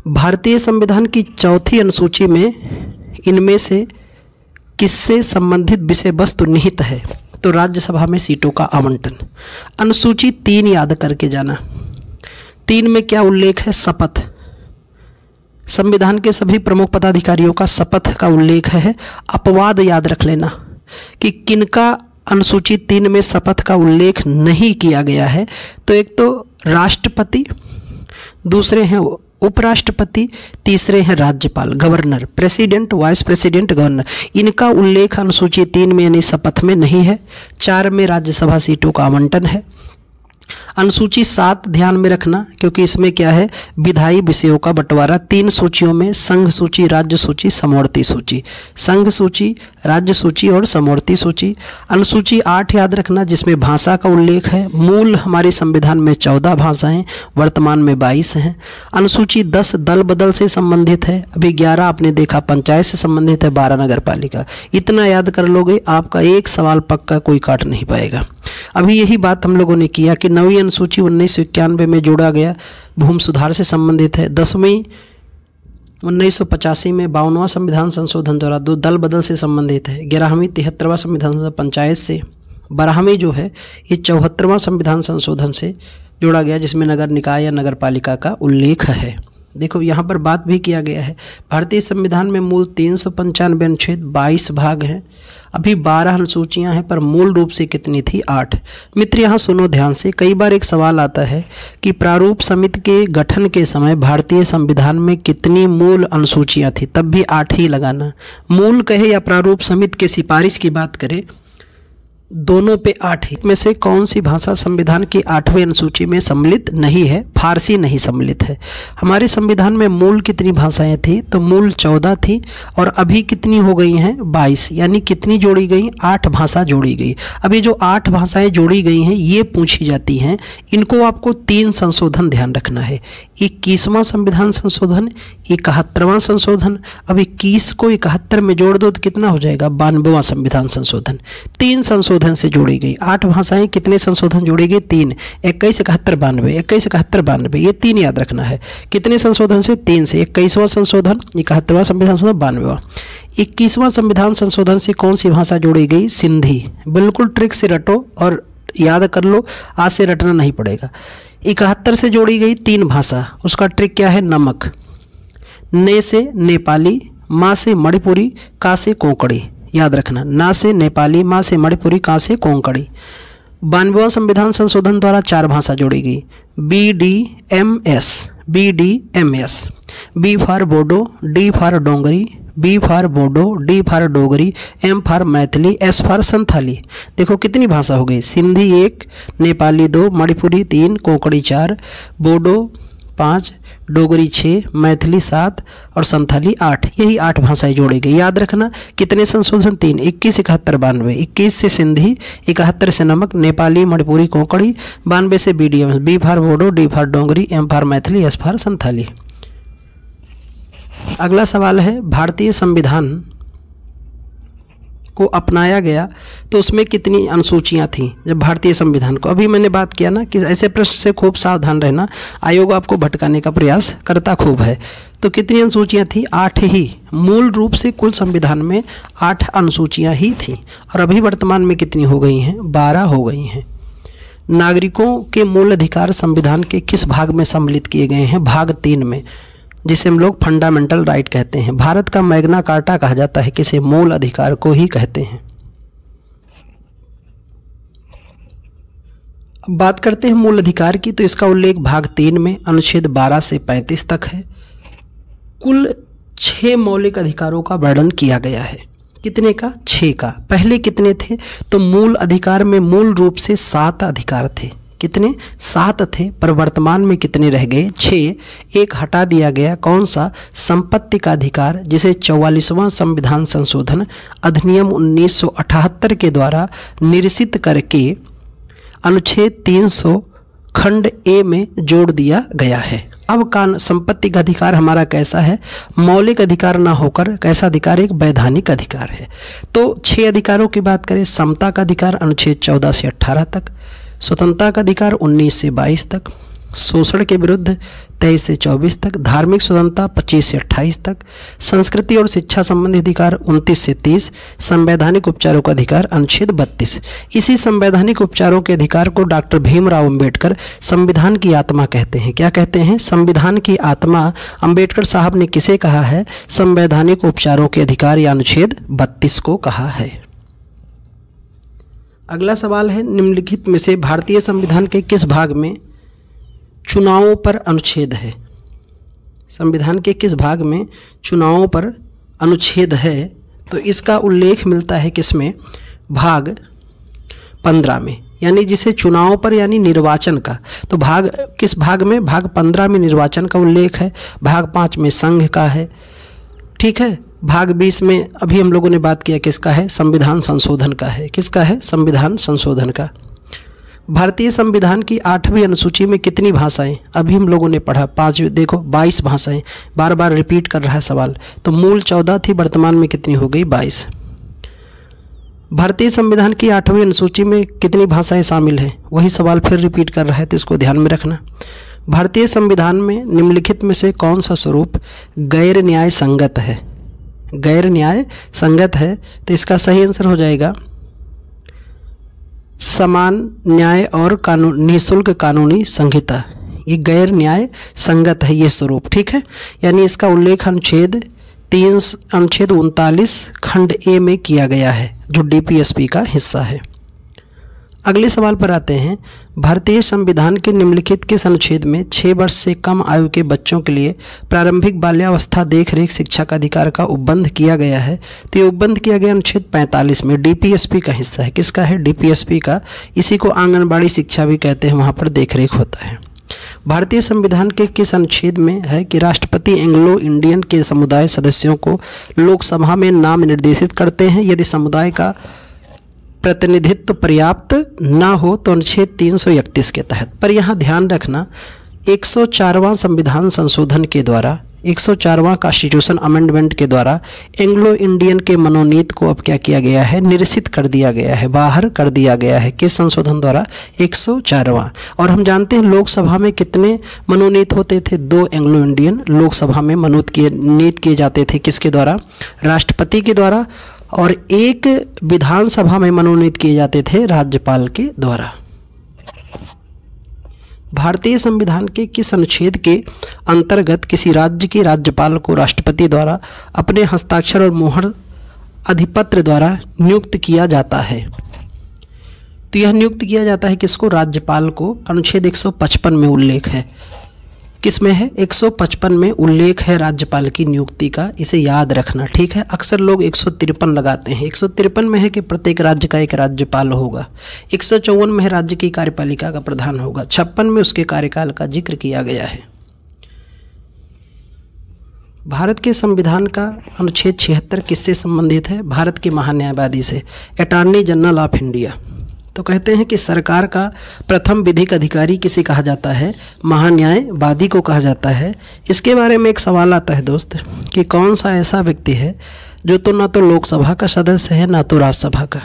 भारतीय संविधान की 4थी अनुसूची में इनमें से किससे संबंधित विषय वस्तु निहित है? तो राज्यसभा में सीटों का आवंटन। अनुसूची 3 याद करके जाना। 3 में क्या उल्लेख है? शपथ। संविधान के सभी प्रमुख पदाधिकारियों का शपथ का उल्लेख है। अपवाद याद रख लेना कि किनका अनुसूची 3 में शपथ का उल्लेख नहीं किया गया है। तो एक तो राष्ट्रपति, दूसरे हैं उपराष्ट्रपति, तीसरे हैं राज्यपाल, governor, president, vice president, governor. इनका उल्लेख अनुसूची 3 में यानी शपथ में नहीं है। 4 में राज्यसभा सीटों का आवंटन है। अनुसूची 7 ध्यान में रखना, क्योंकि इसमें क्या है? विधायी विषयों का बंटवारा 3 सूचियों में, संघ सूची, राज्य सूची, समवर्ती सूची। संघ सूची, राज्य सूची और समवर्ती सूची। अनुसूची 8 याद रखना, जिसमें भाषा का उल्लेख है। मूल हमारे संविधान में 14 भाषाएं, वर्तमान में 22 हैं। अनुसूची 10 दल बदल से संबंधित है। अभी 11 आपने देखा पंचायत से संबंधित है, 12 नगर पालिका। इतना याद कर लोगे, आपका एक सवाल पक्का कोई काट नहीं पाएगा। अभी यही बात हम लोगों ने किया कि 9वीं अनुसूची 1991 में जोड़ा गया, भूमि सुधार से संबंधित है। 10वीं 1985 में 52वां संविधान संशोधन द्वारा 2 दल बदल से संबंधित है। 11वीं 73वां संविधान पंचायत से। 12वीं जो है ये 74वां संविधान संशोधन से जोड़ा गया, जिसमें नगर निकाय या नगर पालिका का उल्लेख है। देखो यहाँ पर बात भी किया गया है, भारतीय संविधान में मूल 395 अनुच्छेद, 22 भाग हैं। अभी 12 अनुसूचियाँ हैं, पर मूल रूप से कितनी थी? 8। मित्र यहाँ सुनो ध्यान से, कई बार एक सवाल आता है कि प्रारूप समिति के गठन के समय भारतीय संविधान में कितनी मूल अनुसूचियाँ थी? तब भी 8 ही लगाना। मूल कहे या प्रारूप समिति के सिफारिश की बात करें, दोनों पे 8 ही। में से कौन सी भाषा संविधान की 8वीं अनुसूची में सम्मिलित नहीं है? फारसी नहीं सम्मिलित है। हमारे संविधान में मूल कितनी भाषाएं थी? तो मूल 14 थी, और अभी कितनी हो गई हैं? 22। यानी कितनी जोड़ी गई? 8 भाषा जोड़ी गई। अभी जो 8 भाषाएं जोड़ी गई हैं ये पूछी जाती हैं। इनको आपको 3 संशोधन ध्यान रखना है। 21वां संविधान संशोधन, 71वां संशोधन। अब 21 को 71 में जोड़ दो तो कितना हो जाएगा? 92वां संविधान संशोधन। 3 संशोधन से जोड़ी गई 8 भाषाएं। कितने संशोधन जोड़ी गई? 3। 21, 71, 92, 21, 71, 92, ये 3 याद रखना है। कितने संशोधन से? 3 से। 21वां संशोधन, 71वां संविधान संशोधन, 92वां। 21वां संविधान संशोधन से कौन सी भाषा जोड़ी गई? सिंधी। बिल्कुल ट्रिक से रटो और याद कर लो, आज से रटना नहीं पड़ेगा। 71 से जोड़ी गई 3 भाषा, उसका ट्रिक क्या है? नमक। ने से नेपाली, माँ से मणिपुरी, का से कोंकणी। याद रखना, ना से नेपाली, माँ से मणिपुरी, का से कोंकणी। 92वां संविधान संशोधन द्वारा 4 भाषा जोड़ी गई, BDMS, BDMS। B for Bodo, D for Dongri, B for Bodo, D for Dogri, M for Maithili, S for Santhali. देखो कितनी भाषा हो गई, सिंधी 1, नेपाली 2, मणिपुरी 3, कोंकणी 4, बोडो 5, डोगरी 6, मैथिली 7 और संथाली 8। यही 8 भाषाएं जोड़ी गई। याद रखना कितने संशोधन, 3, 21, 71, 92। 21 से सिंधी, 71 से नमक, नेपाली, मणिपुरी, कोंकणी, 92 से BDM, B for Bodo, D for Dogri, M for Maithili, S for Santhali. अगला सवाल है, भारतीय संविधान को अपनाया गया तो उसमें कितनी अनुसूचियां थीं जब भारतीय संविधान को। अभी मैंने बात किया ना कि ऐसे प्रश्न से खूब सावधान रहना, आयोग आपको भटकाने का प्रयास करता खूब है। तो कितनी अनुसूचियां थी, 8 ही। मूल रूप से कुल संविधान में 8 अनुसूचियां ही थीं और अभी वर्तमान में कितनी हो गई हैं, 12 हो गई हैं। नागरिकों के मूल अधिकार संविधान के किस भाग में सम्मिलित किए गए हैं, भाग 3 में, जिसे हम लोग फंडामेंटल राइट कहते हैं। भारत का मैग्ना कार्टा कहा जाता है किसे, मूल अधिकार को ही कहते हैं। अब बात करते हैं मूल अधिकार की, तो इसका उल्लेख भाग 3 में अनुच्छेद 12 से 35 तक है। कुल 6 मौलिक अधिकारों का वर्णन किया गया है। कितने का, 6 का। पहले कितने थे, तो मूल अधिकार में मूल रूप से 7 अधिकार थे। कितने, 7 थे, पर वर्तमान में कितने रह गए, 6। एक हटा दिया गया, कौन सा, संपत्ति का अधिकार, जिसे 44वां संविधान संशोधन अधिनियम 1978 के द्वारा निरसित करके अनुच्छेद 300 खंड ए में जोड़ दिया गया है। अब संपत्ति का अधिकार हमारा कैसा है, मौलिक अधिकार ना होकर कैसा अधिकार, एक वैधानिक अधिकार है। तो 6 अधिकारों की बात करें, समता का अधिकार अनुच्छेद 14 से 18 तक, स्वतंत्रता का अधिकार 19 से 22 तक, शोषण के विरुद्ध 23 से 24 तक, धार्मिक स्वतंत्रता 25 से 28 तक, संस्कृति और शिक्षा संबंधी अधिकार 29 से 30, संवैधानिक उपचारों का अधिकार अनुच्छेद 32। इसी संवैधानिक उपचारों के अधिकार को डॉक्टर भीमराव अंबेडकर संविधान की आत्मा कहते हैं। क्या कहते हैं, संविधान की आत्मा अंबेडकर साहब ने किसे कहा है, संवैधानिक उपचारों के अधिकार या अनुच्छेद 32 को कहा है। अगला सवाल है, निम्नलिखित में से भारतीय संविधान के किस भाग में चुनावों पर अनुच्छेद है। संविधान के किस भाग में चुनावों पर अनुच्छेद है, तो इसका उल्लेख मिलता है किसमें, भाग 15 में, यानी जिसे चुनावों पर यानी निर्वाचन का। तो भाग किस भाग में, भाग 15 में निर्वाचन का उल्लेख है, भाग 5 में संघ का है, ठीक है। भाग 20 में अभी हम लोगों ने बात किया किसका है, संविधान संशोधन का है। किसका है, संविधान संशोधन का। भारतीय संविधान की 8वीं अनुसूची में कितनी भाषाएं, अभी हम लोगों ने पढ़ा 5, देखो 22 भाषाएं, बार बार रिपीट कर रहा है सवाल। तो मूल 14 थी, वर्तमान में कितनी हो गई, 22। भारतीय संविधान की 8वीं अनुसूची में कितनी भाषाएं शामिल हैं, वही सवाल फिर रिपीट कर रहा है, तो इसको ध्यान में रखना। भारतीय संविधान में निम्नलिखित में से कौन सा स्वरूप गैर न्याय संगत है, गैर न्याय संगत है, तो इसका सही आंसर हो जाएगा समान न्याय और कानून निःशुल्क कानूनी संहिता। ये गैर न्याय संगत है ये स्वरूप, ठीक है। यानी इसका उल्लेख अनुच्छेद 39 खंड ए में किया गया है, जो डीपीएसपी का हिस्सा है। अगले सवाल पर आते हैं, भारतीय संविधान के निम्नलिखित किस अनुच्छेद में 6 वर्ष से कम आयु के बच्चों के लिए प्रारंभिक बाल्यावस्था देखरेख शिक्षा का अधिकार का उपबंध किया गया है। तो ये उपबंध किया गया अनुच्छेद 45 में, डीपीएसपी का हिस्सा है। किसका है, डीपीएसपी का। इसी को आंगनबाड़ी शिक्षा भी कहते हैं, वहाँ पर देखरेख होता है। भारतीय संविधान के किस अनुच्छेद में है कि राष्ट्रपति एंग्लो इंडियन के समुदाय सदस्यों को लोकसभा में नाम निर्देशित करते हैं यदि समुदाय का प्रतिनिधित्व पर्याप्त ना हो, तो अनुच्छेद 331 के तहत। पर यहाँ ध्यान रखना 104वां संविधान संशोधन के द्वारा, 104वां कॉन्स्टिट्यूशन अमेंडमेंट के द्वारा एंग्लो इंडियन के मनोनीत को अब क्या किया गया है, निरसित कर दिया गया है, बाहर कर दिया गया है। किस संशोधन द्वारा, 104वां। और हम जानते हैं लोकसभा में कितने मनोनीत होते थे, 2 एंग्लो इंडियन लोकसभा में नियुक्त किए जाते थे। किसके द्वारा, राष्ट्रपति के द्वारा, और 1 विधानसभा में मनोनीत किए जाते थे राज्यपाल के द्वारा। भारतीय संविधान के किस अनुच्छेद के अंतर्गत किसी राज्य के राज्यपाल को राष्ट्रपति द्वारा अपने हस्ताक्षर और मोहर अधिपत्र द्वारा नियुक्त किया जाता है? तो यह नियुक्त किया जाता है किसको, राज्यपाल को। अनुच्छेद 155 में उल्लेख है। किस में है? 155 में उल्लेख है राज्यपाल की नियुक्ति का, इसे याद रखना, ठीक है। अक्सर लोग 153 लगाते हैं। 153 में है कि प्रत्येक राज्य का एक राज्यपाल होगा। 154 में है राज्य की कार्यपालिका का प्रधान होगा। 56 में उसके कार्यकाल का जिक्र किया गया है। भारत के संविधान का अनुच्छेद 76 किससे संबंधित है? भारत के महान्यायवादी से, अटॉर्नी जनरल ऑफ इंडिया। तो कहते हैं कि सरकार का प्रथम विधिक अधिकारी किसे कहा जाता है? महान्यायवादी को कहा जाता है। इसके बारे में एक सवाल आता है दोस्त कि कौन सा ऐसा व्यक्ति है जो तो ना तो लोकसभा का सदस्य है ना तो राज्यसभा का,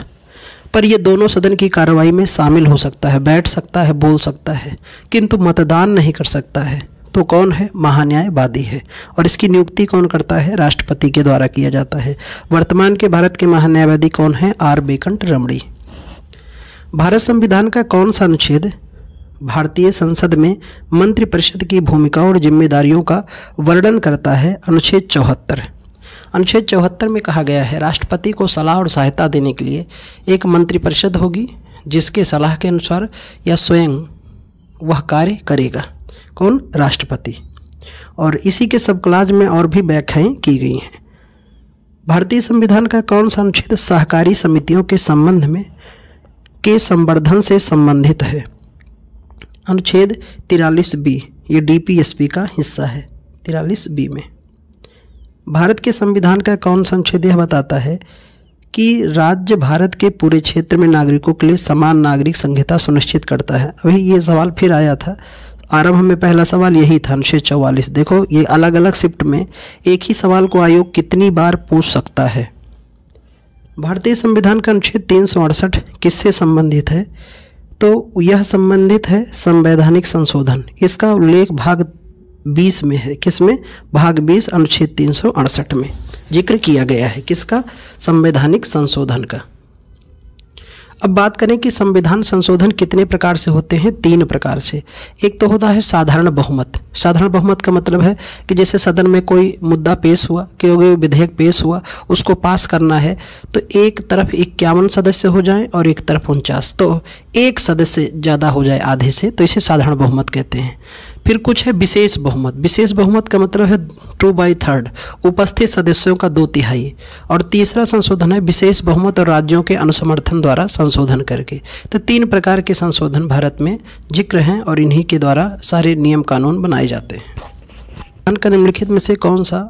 पर ये दोनों सदन की कार्रवाई में शामिल हो सकता है, बैठ सकता है, बोल सकता है, किंतु मतदान नहीं कर सकता है। तो कौन है? महान्यायवादी है। और इसकी नियुक्ति कौन करता है? राष्ट्रपति के द्वारा किया जाता है। वर्तमान के भारत के महान्यायवादी कौन है? आर वेंकट रमणी। भारत संविधान का कौन सा अनुच्छेद भारतीय संसद में मंत्रिपरिषद की भूमिका और जिम्मेदारियों का वर्णन करता है? अनुच्छेद 74। अनुच्छेद 74 में कहा गया है राष्ट्रपति को सलाह और सहायता देने के लिए एक मंत्रिपरिषद होगी जिसके सलाह के अनुसार या स्वयं वह कार्य करेगा। कौन? राष्ट्रपति। और इसी के सब क्लाज में और भी व्याख्याएं की गई हैं। भारतीय संविधान का कौन सा अनुच्छेद सहकारी समितियों के संबंध में के संवर्धन से संबंधित है? अनुच्छेद 43B। ये DPSP का हिस्सा है। 43B में भारत के संविधान का कौन सा अनुच्छेद यह बताता है कि राज्य भारत के पूरे क्षेत्र में नागरिकों के लिए समान नागरिक संहिता सुनिश्चित करता है? अभी ये सवाल फिर आया था, आरंभ में पहला सवाल यही था, अनुच्छेद 44। देखो ये अलग अलग शिफ्ट में एक ही सवाल को आयोग कितनी बार पूछ सकता है। भारतीय संविधान का अनुच्छेद 368 किससे संबंधित है? तो यह संबंधित है संवैधानिक संशोधन। इसका उल्लेख भाग 20 में है। किसमें? भाग 20 अनुच्छेद 368 में जिक्र किया गया है। किसका? संवैधानिक संशोधन का। अब बात करें कि संविधान संशोधन कितने प्रकार से होते हैं? 3 प्रकार से। एक तो होता है साधारण बहुमत। साधारण बहुमत का मतलब है कि जैसे सदन में कोई मुद्दा पेश हुआ, कोई विधेयक पेश हुआ, उसको पास करना है तो एक तरफ 51 सदस्य हो जाएं और एक तरफ 49, तो एक सदस्य ज़्यादा हो जाए आधे से, तो इसे साधारण बहुमत कहते हैं। फिर कुछ है विशेष बहुमत। विशेष बहुमत का मतलब है 2/3, उपस्थित सदस्यों का 2/3। और तीसरा संशोधन है विशेष बहुमत और राज्यों के अनुसमर्थन द्वारा संशोधन करके। तो 3 प्रकार के संशोधन भारत में जिक्र हैं और इन्हीं के द्वारा सारे नियम कानून बनाए जाते हैं। संविधान का निम्नलिखित में से कौन सा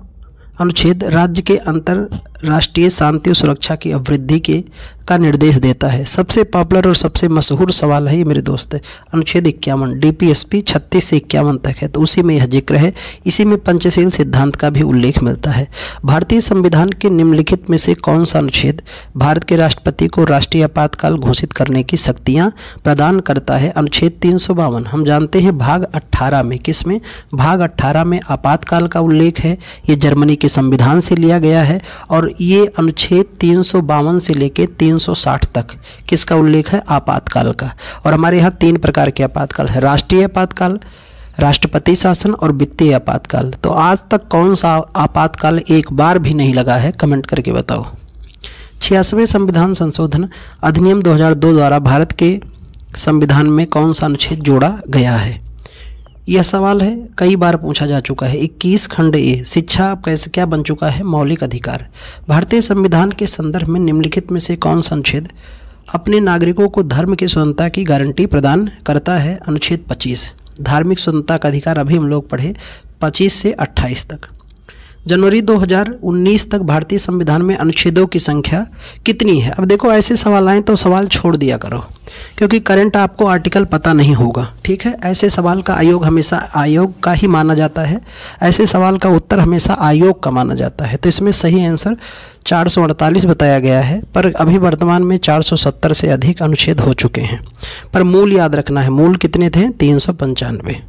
अनुच्छेद राज्य के अंतरराष्ट्रीय शांति और सुरक्षा की अभिवृद्धि का निर्देश देता है? सबसे पॉपुलर और सबसे मशहूर सवाल है ये मेरे दोस्त, अनुच्छेद 51। DPSP 36 से 51 तक है, तो उसी में यह जिक्र है। इसी में पंचशील सिद्धांत का भी उल्लेख मिलता है। भारतीय संविधान के निम्नलिखित में से कौन सा अनुच्छेद भारत के राष्ट्रपति को राष्ट्रीय आपातकाल घोषित करने की शक्तियाँ प्रदान करता है? अनुच्छेद 352। हम जानते हैं भाग 18 में, किस में? भाग 18 में आपातकाल का उल्लेख है। ये जर्मनी के संविधान से लिया गया है। और ये अनुच्छेद 352 से लेकर 360 तक किसका उल्लेख है? आपातकाल का। और हमारे यहाँ 3 प्रकार के आपातकाल है, राष्ट्रीय आपातकाल, राष्ट्रपति शासन और वित्तीय आपातकाल। तो आज तक कौन सा आपातकाल एक बार भी नहीं लगा है? कमेंट करके बताओ। 86वें संविधान संशोधन अधिनियम 2002 द्वारा भारत के संविधान में कौन सा अनुच्छेद जोड़ा गया है? यह सवाल है, कई बार पूछा जा चुका है। 21 खंड ए, शिक्षा कैसे क्या बन चुका है? मौलिक अधिकार। भारतीय संविधान के संदर्भ में निम्नलिखित में से कौन सा अनुच्छेद अपने नागरिकों को धर्म की स्वतंत्रता की गारंटी प्रदान करता है? अनुच्छेद 25। धार्मिक स्वतंत्रता का अधिकार अभी हम लोग पढ़े 25 से 28 तक। जनवरी 2019 तक भारतीय संविधान में अनुच्छेदों की संख्या कितनी है? अब देखो ऐसे सवाल आए तो सवाल छोड़ दिया करो, क्योंकि करंट आपको आर्टिकल पता नहीं होगा, ठीक है। ऐसे सवाल का आयोग हमेशा आयोग का ही माना जाता है, ऐसे सवाल का उत्तर हमेशा आयोग का माना जाता है। तो इसमें सही आंसर 448 बताया गया है, पर अभी वर्तमान में 470 से अधिक अनुच्छेद हो चुके हैं। पर मूल याद रखना है, मूल कितने थे? 395।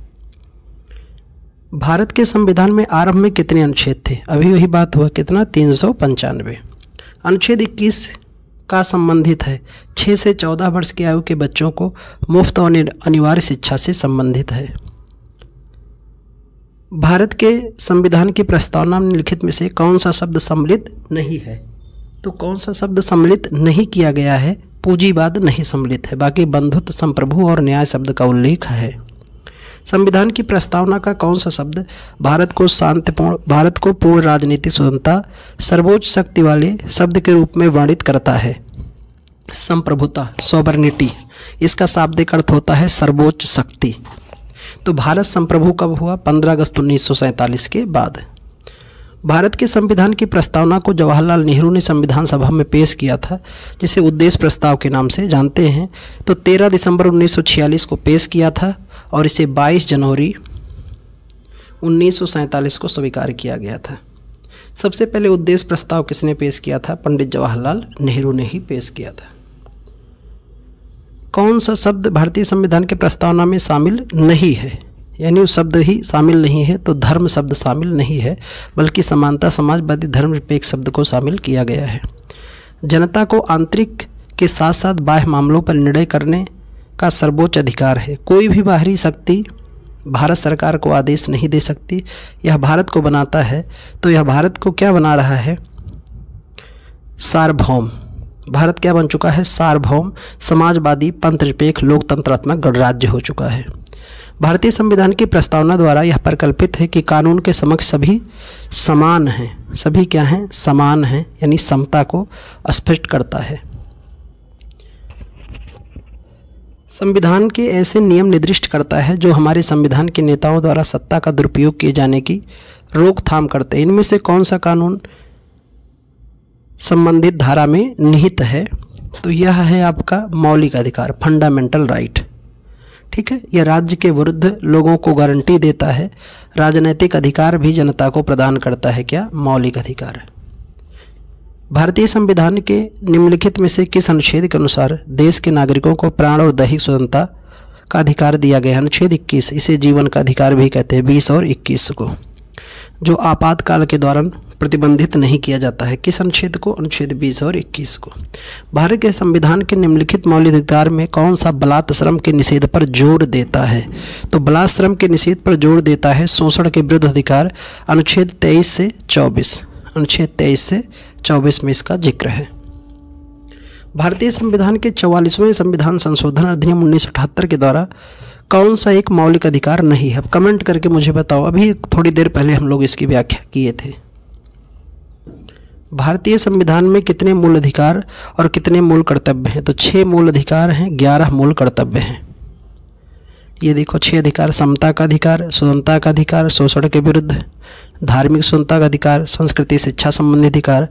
भारत के संविधान में आरंभ में कितने अनुच्छेद थे? अभी वही बात हुआ, कितना? 395। अनुच्छेद 21 का संबंधित है 6 से 14 वर्ष की आयु के बच्चों को मुफ्त और अनिवार्य शिक्षा से संबंधित है। भारत के संविधान की प्रस्तावना में निम्नलिखित में से कौन सा शब्द सम्मिलित नहीं है? तो कौन सा शब्द सम्मिलित नहीं किया गया है? पूंजीवाद नहीं सम्मिलित है, बाकी बंधुत्व, संप्रभु और न्याय शब्द का उल्लेख है। संविधान की प्रस्तावना का कौन सा शब्द भारत को पूर्ण राजनीतिक स्वतंत्रता, सर्वोच्च शक्ति वाले शब्द के रूप में वर्णित करता है? संप्रभुता, सॉवरेनिटी, इसका शाब्दिक अर्थ होता है सर्वोच्च शक्ति। तो भारत संप्रभु कब हुआ? 15 अगस्त 1947 के बाद। भारत के संविधान की प्रस्तावना को जवाहरलाल नेहरू ने संविधान सभा में पेश किया था, जिसे उद्देश्य प्रस्ताव के नाम से जानते हैं। तो 13 दिसंबर 1946 को पेश किया था और इसे 22 जनवरी 1947 को स्वीकार किया गया था। सबसे पहले उद्देश्य प्रस्ताव किसने पेश किया था? पंडित जवाहरलाल नेहरू ने ही पेश किया था। कौन सा शब्द भारतीय संविधान के प्रस्तावना में शामिल नहीं है? यानी वो शब्द ही शामिल नहीं है। तो धर्म शब्द शामिल नहीं है, बल्कि समानता, समाजवादी, धर्मनिरपेक्ष शब्द को शामिल किया गया है। जनता को आंतरिक के साथ साथ बाह्य मामलों पर निर्णय करने का सर्वोच्च अधिकार है। कोई भी बाहरी शक्ति भारत सरकार को आदेश नहीं दे सकती। यह भारत को बनाता है। तो यह भारत को क्या बना रहा है? सार्वभौम। भारत क्या बन चुका है? सार्वभौम, समाजवादी, पंथनिरपेक्ष, लोकतंत्रात्मक गणराज्य हो चुका है। भारतीय संविधान की प्रस्तावना द्वारा यह प्रकल्पित है कि कानून के समक्ष सभी समान हैं। सभी क्या हैं? समान हैं, यानी समता को स्पष्ट करता है। संविधान के ऐसे नियम निर्दिष्ट करता है जो हमारे संविधान के नेताओं द्वारा सत्ता का दुरुपयोग किए जाने की रोकथाम करते हैं। इनमें से कौन सा कानून संबंधित धारा में निहित है? तो यह है आपका मौलिक अधिकार, फंडामेंटल राइट। ठीक है, यह राज्य के विरुद्ध लोगों को गारंटी देता है। राजनीतिक अधिकार भी जनता को प्रदान करता है। क्या? मौलिक अधिकार। भारतीय संविधान के निम्नलिखित में से किस अनुच्छेद के अनुसार देश के नागरिकों को प्राण और दैहिक स्वतंत्रता का अधिकार दिया गया है? अनुच्छेद 21, इसे जीवन का अधिकार भी कहते हैं। 20 और 21 को, जो आपातकाल के दौरान प्रतिबंधित नहीं किया जाता है। किस अनुच्छेद को? अनुच्छेद 20 और 21 को। भारत के संविधान के निम्नलिखित मौलिक अधिकार में कौन सा बलात्श्रम के निषेध पर जोर देता है? तो बलात्श्रम के निषेध पर जोर देता है शोषण के विरुद्ध अधिकार, अनुच्छेद 23 से 24। अनुच्छेद 23 से 24 में इसका जिक्र है। भारतीय संविधान के 44वें संविधान संशोधन अधिनियम 1978 के द्वारा कौन सा एक मौलिक अधिकार नहीं है? अब कमेंट करके मुझे बताओ। अभी थोड़ी देर पहले हम लोग इसकी व्याख्या किए थे। भारतीय संविधान में कितने मूल अधिकार और कितने मूल कर्तव्य हैं? तो 6 मूल अधिकार हैं, 11 मूल कर्तव्य हैं। ये देखो 6 अधिकार: समता का अधिकार, स्वतंत्रता का अधिकार, शोषण के विरुद्ध, धार्मिक स्वतंत्रता का अधिकार, संस्कृति शिक्षा संबंधी अधिकार,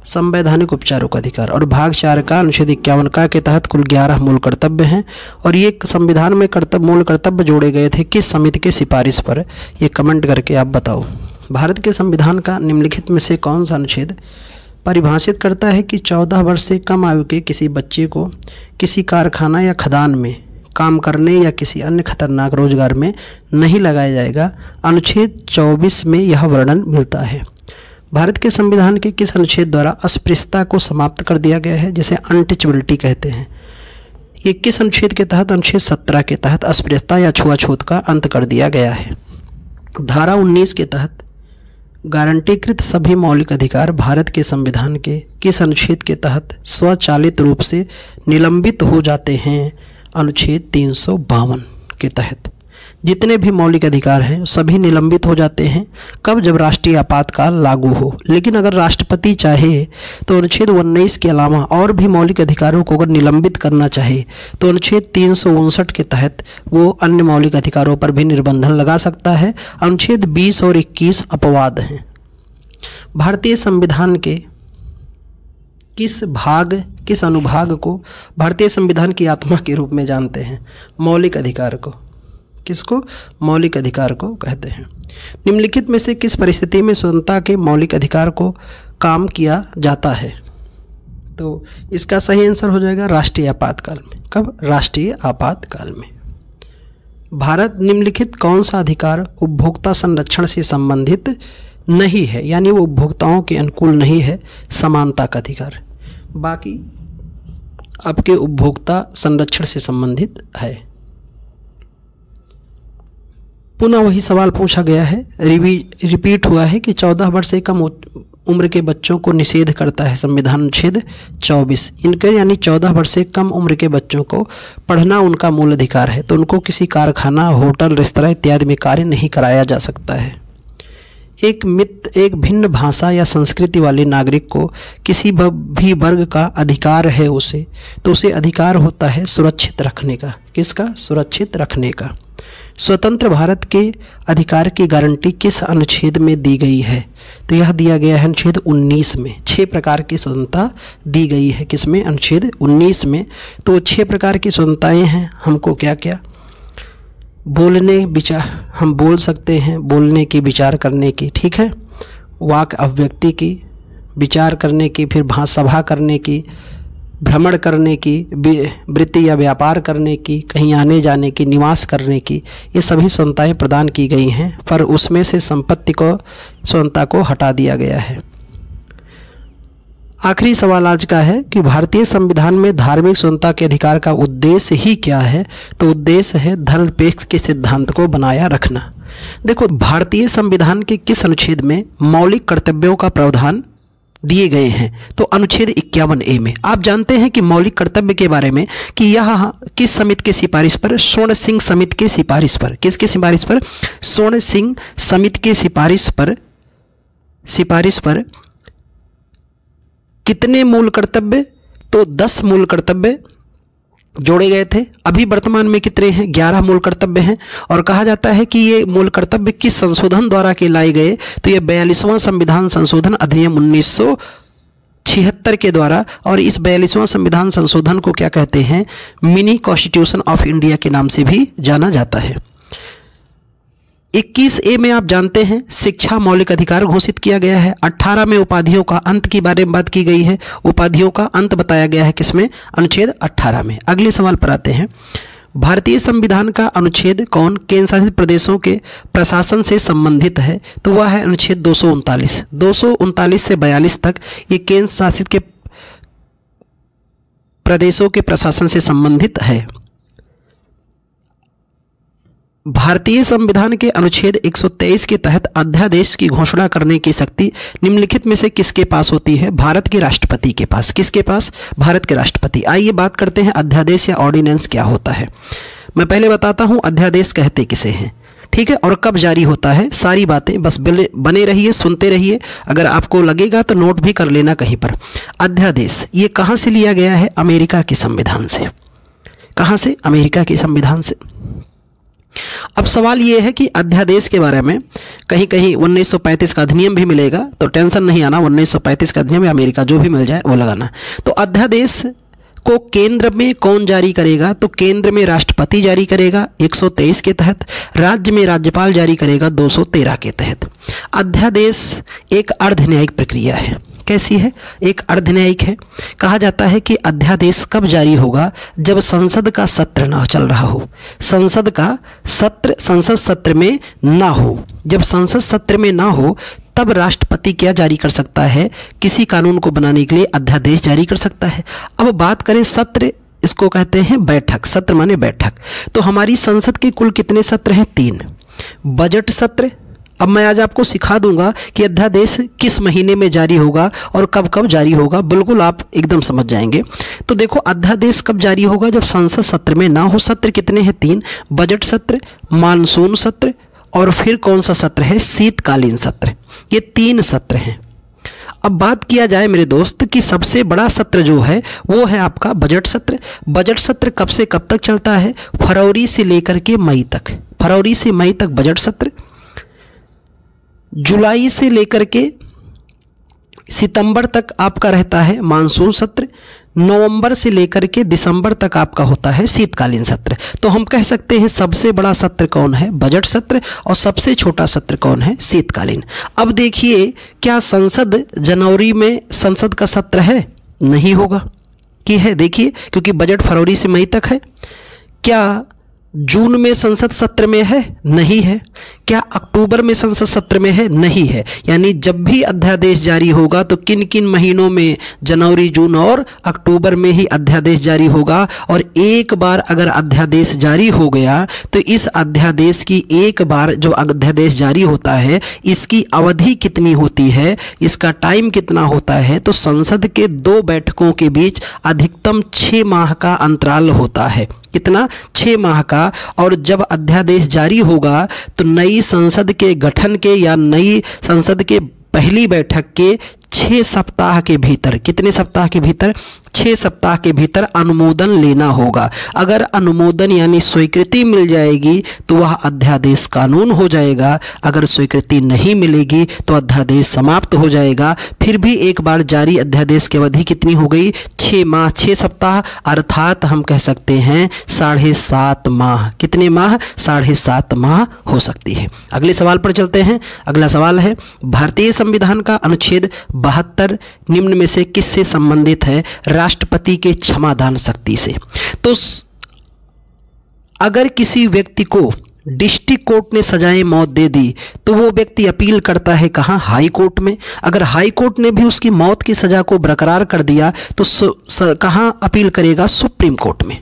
संवैधानिक उपचारों का अधिकार। और भाग 4 का अनुच्छेद 51 का के तहत कुल 11 मूल कर्तव्य हैं। और ये संविधान में मूल कर्तव्य जोड़े गए थे किस समिति के सिफारिश पर? ये कमेंट करके आप बताओ। भारत के संविधान का निम्नलिखित में से कौन सा अनुच्छेद परिभाषित करता है कि 14 वर्ष से कम आयु के किसी बच्चे को किसी कारखाना या खदान में काम करने या किसी अन्य खतरनाक रोजगार में नहीं लगाया जाएगा? अनुच्छेद 24 में यह वर्णन मिलता है। भारत के संविधान के किस अनुच्छेद द्वारा अस्पृश्यता को समाप्त कर दिया गया है, जिसे अनटचेबिलिटी कहते हैं? ये किस अनुच्छेद के तहत? अनुच्छेद 17 के तहत अस्पृश्यता या छुआछूत का अंत कर दिया गया है। धारा 19 के तहत गारंटीकृत सभी मौलिक अधिकार भारत के संविधान के किस अनुच्छेद के तहत स्वचालित रूप से निलंबित हो जाते हैं? अनुच्छेद 352 के तहत जितने भी मौलिक अधिकार हैं सभी निलंबित हो जाते हैं। कब? जब राष्ट्रीय आपातकाल लागू हो। लेकिन अगर राष्ट्रपति चाहे तो अनुच्छेद 19 के अलावा और भी मौलिक अधिकारों को अगर निलंबित करना चाहे तो अनुच्छेद 359 के तहत वो अन्य मौलिक अधिकारों पर भी निर्बंधन लगा सकता है। अनुच्छेद 20 और 21 अपवाद हैं। भारतीय संविधान के किस अनुभाग को भारतीय संविधान की आत्मा के रूप में जानते हैं? मौलिक अधिकार को। किसको? मौलिक अधिकार को कहते हैं। निम्नलिखित में से किस परिस्थिति में स्वतंत्रता के मौलिक अधिकार को काम किया जाता है? तो इसका सही आंसर हो जाएगा राष्ट्रीय आपातकाल में। कब? राष्ट्रीय आपातकाल में। भारत निम्नलिखित कौन सा अधिकार उपभोक्ता संरक्षण से संबंधित नहीं है, यानी वो उपभोक्ताओं के अनुकूल नहीं है? समानता का अधिकार। बाकी आपके उपभोक्ता संरक्षण से संबंधित है। पुनः वही सवाल पूछा गया है, रिपीट हुआ है कि 14 वर्ष से कम उम्र के बच्चों को निषेध करता है संविधान अनुच्छेद 24। इनके यानी 14 वर्ष से कम उम्र के बच्चों को पढ़ना उनका मूल अधिकार है, तो उनको किसी कारखाना, होटल, रेस्तरां इत्यादि में कार्य नहीं कराया जा सकता है। एक भिन्न भाषा या संस्कृति वाले नागरिक को किसी भी वर्ग का अधिकार है उसे, तो उसे अधिकार होता है सुरक्षित रखने का। किसका? सुरक्षित रखने का। स्वतंत्र भारत के अधिकार की गारंटी किस अनुच्छेद में दी गई है? तो यह दिया गया है अनुच्छेद 19 में। 6 प्रकार की स्वतंत्रता दी गई है। किसमें? अनुच्छेद 19 में। तो 6 प्रकार की स्वतंत्रताएं हैं। हमको क्या क्या? बोलने, विचार, हम बोल सकते हैं, बोलने की, विचार करने की, ठीक है, वाक अभिव्यक्ति की, विचार करने की, फिर सभा करने की, भ्रमण करने की, वृत्ति या व्यापार करने की, कहीं आने जाने की, निवास करने की, ये सभी स्वतंत्रताएं प्रदान की गई हैं, पर उसमें से संपत्ति को, स्वतंत्रता को हटा दिया गया है। आखिरी सवाल आज का है कि भारतीय संविधान में धार्मिक स्वतंत्रता के अधिकार का उद्देश्य ही क्या है? तो उद्देश्य है धर्मनिरपेक्ष के सिद्धांत को बनाया रखना। देखो, भारतीय संविधान के किस अनुच्छेद में मौलिक कर्तव्यों का प्रावधान दिए गए हैं? तो अनुच्छेद 51A में। आप जानते हैं कि मौलिक कर्तव्य के बारे में कि यह किस समिति की सिफारिश पर? स्वर्ण सिंह समिति की सिफारिश पर। किसकी सिफारिश पर? स्वर्ण सिंह समिति की सिफारिश पर कितने मूल कर्तव्य? तो 10 मूल कर्तव्य जोड़े गए थे। अभी वर्तमान में कितने हैं? 11 मूल कर्तव्य हैं। और कहा जाता है कि ये मूल कर्तव्य किस संशोधन द्वारा के लाए गए? तो ये 42वां संविधान संशोधन अधिनियम 1976 के द्वारा। और इस 42वां संविधान संशोधन को क्या कहते हैं? मिनी कॉन्स्टिट्यूशन ऑफ इंडिया के नाम से भी जाना जाता है। 21A में आप जानते हैं शिक्षा मौलिक अधिकार घोषित किया गया है। 18 में उपाधियों का अंत के बारे में बात की गई है। उपाधियों का अंत बताया गया है किसमें? अनुच्छेद 18 में। अगले सवाल पर आते हैं। भारतीय संविधान का अनुच्छेद कौन केंद्र शासित प्रदेशों के प्रशासन से संबंधित है? तो वह है अनुच्छेद 239। 239 से 42 तक ये केंद्र शासित के प्रदेशों के प्रशासन से संबंधित है। भारतीय संविधान के अनुच्छेद 123 के तहत अध्यादेश की घोषणा करने की शक्ति निम्नलिखित में से किसके पास होती है? भारत के राष्ट्रपति के पास। किसके पास? भारत के राष्ट्रपति। आइए बात करते हैं अध्यादेश या ऑर्डिनेंस क्या होता है। मैं पहले बताता हूं अध्यादेश कहते किसे हैं, ठीक है, और कब जारी होता है। सारी बातें बस बने रहिए, सुनते रहिए। अगर आपको लगेगा तो नोट भी कर लेना कहीं पर। अध्यादेश ये कहाँ से लिया गया है? अमेरिका के संविधान से। कहाँ से? अमेरिका के संविधान से। अब सवाल ये है कि अध्यादेश के बारे में कहीं कहीं 1935 का अधिनियम भी मिलेगा, तो टेंशन नहीं आना। 1935 का अधिनियम या अमेरिका जो भी मिल जाए वो लगाना। तो अध्यादेश को केंद्र में कौन जारी करेगा? तो केंद्र में राष्ट्रपति जारी करेगा 123 के तहत, राज्य में राज्यपाल जारी करेगा 213 के तहत। अध्यादेश एक अर्धन्यायिक प्रक्रिया है। कैसी है? एक अर्धन्यायिक है। कहा जाता है कि अध्यादेश कब जारी होगा? जब संसद का सत्र ना चल रहा हो। संसद का सत्र संसद सत्र में ना हो। जब संसद सत्र में ना हो तब राष्ट्रपति क्या जारी कर सकता है? किसी कानून को बनाने के लिए अध्यादेश जारी कर सकता है। अब बात करें सत्र, इसको कहते हैं बैठक। सत्र माने बैठक। तो हमारी संसद के कुल कितने सत्र हैं? 3। बजट सत्र। अब मैं आज आपको सिखा दूंगा कि अध्यादेश किस महीने में जारी होगा और कब कब जारी होगा, बिल्कुल आप एकदम समझ जाएंगे। तो देखो अध्यादेश कब जारी होगा? जब संसद सत्र में ना हो। सत्र कितने हैं? 3। बजट सत्र, मानसून सत्र और फिर कौन सा सत्र है? शीतकालीन सत्र। ये 3 सत्र हैं। अब बात किया जाए मेरे दोस्त कि सबसे बड़ा सत्र जो है वो है आपका बजट सत्र। बजट सत्र कब से कब तक चलता है? फरवरी से लेकर के मई तक। फरवरी से मई तक बजट सत्र। जुलाई से लेकर के सितंबर तक आपका रहता है मानसून सत्र। नवंबर से लेकर के दिसंबर तक आपका होता है शीतकालीन सत्र। तो हम कह सकते हैं सबसे बड़ा सत्र कौन है? बजट सत्र। और सबसे छोटा सत्र कौन है? शीतकालीन। अब देखिए, क्या संसद जनवरी में संसद का सत्र है? नहीं होगा। कि है? देखिए, क्योंकि बजट फरवरी से मई तक है। क्या जून में संसद सत्र में है? नहीं है। क्या अक्टूबर में संसद सत्र में है? नहीं है। यानी जब भी अध्यादेश जारी होगा तो किन किन महीनों में? जनवरी, जून और अक्टूबर में ही अध्यादेश जारी होगा। और एक बार अगर अध्यादेश जारी हो गया तो इस अध्यादेश की, एक बार जो अध्यादेश जारी होता है, इसकी अवधि कितनी होती है, इसका टाइम कितना होता है? तो संसद के 2 बैठकों के बीच अधिकतम 6 माह का अंतराल होता है। कितना? 6 माह का। और जब अध्यादेश जारी होगा तो नई संसद के गठन के या नई संसद के पहली बैठक के 6 सप्ताह के भीतर, कितने सप्ताह के भीतर? 6 सप्ताह के भीतर अनुमोदन लेना होगा। अगर अनुमोदन यानी स्वीकृति मिल जाएगी तो वह अध्यादेश कानून हो जाएगा। अगर स्वीकृति नहीं मिलेगी तो अध्यादेश समाप्त हो जाएगा। फिर भी एक बार जारी अध्यादेश की अवधि कितनी हो गई? 6 माह, 6 सप्ताह, अर्थात हम कह सकते हैं 7.5 माह। कितने माह? 7.5 माह हो सकती है। अगले सवाल पर चलते हैं। अगला सवाल है, भारतीय संविधान का अनुच्छेद 72 निम्न में से किससे संबंधित है? राष्ट्रपति के क्षमादान शक्ति से। तो अगर किसी व्यक्ति को डिस्ट्रिक्ट कोर्ट ने सजाए मौत दे दी तो वो व्यक्ति अपील करता है कहाँ? हाई कोर्ट में। अगर हाई कोर्ट ने भी उसकी मौत की सजा को बरकरार कर दिया तो कहाँ अपील करेगा? सुप्रीम कोर्ट में।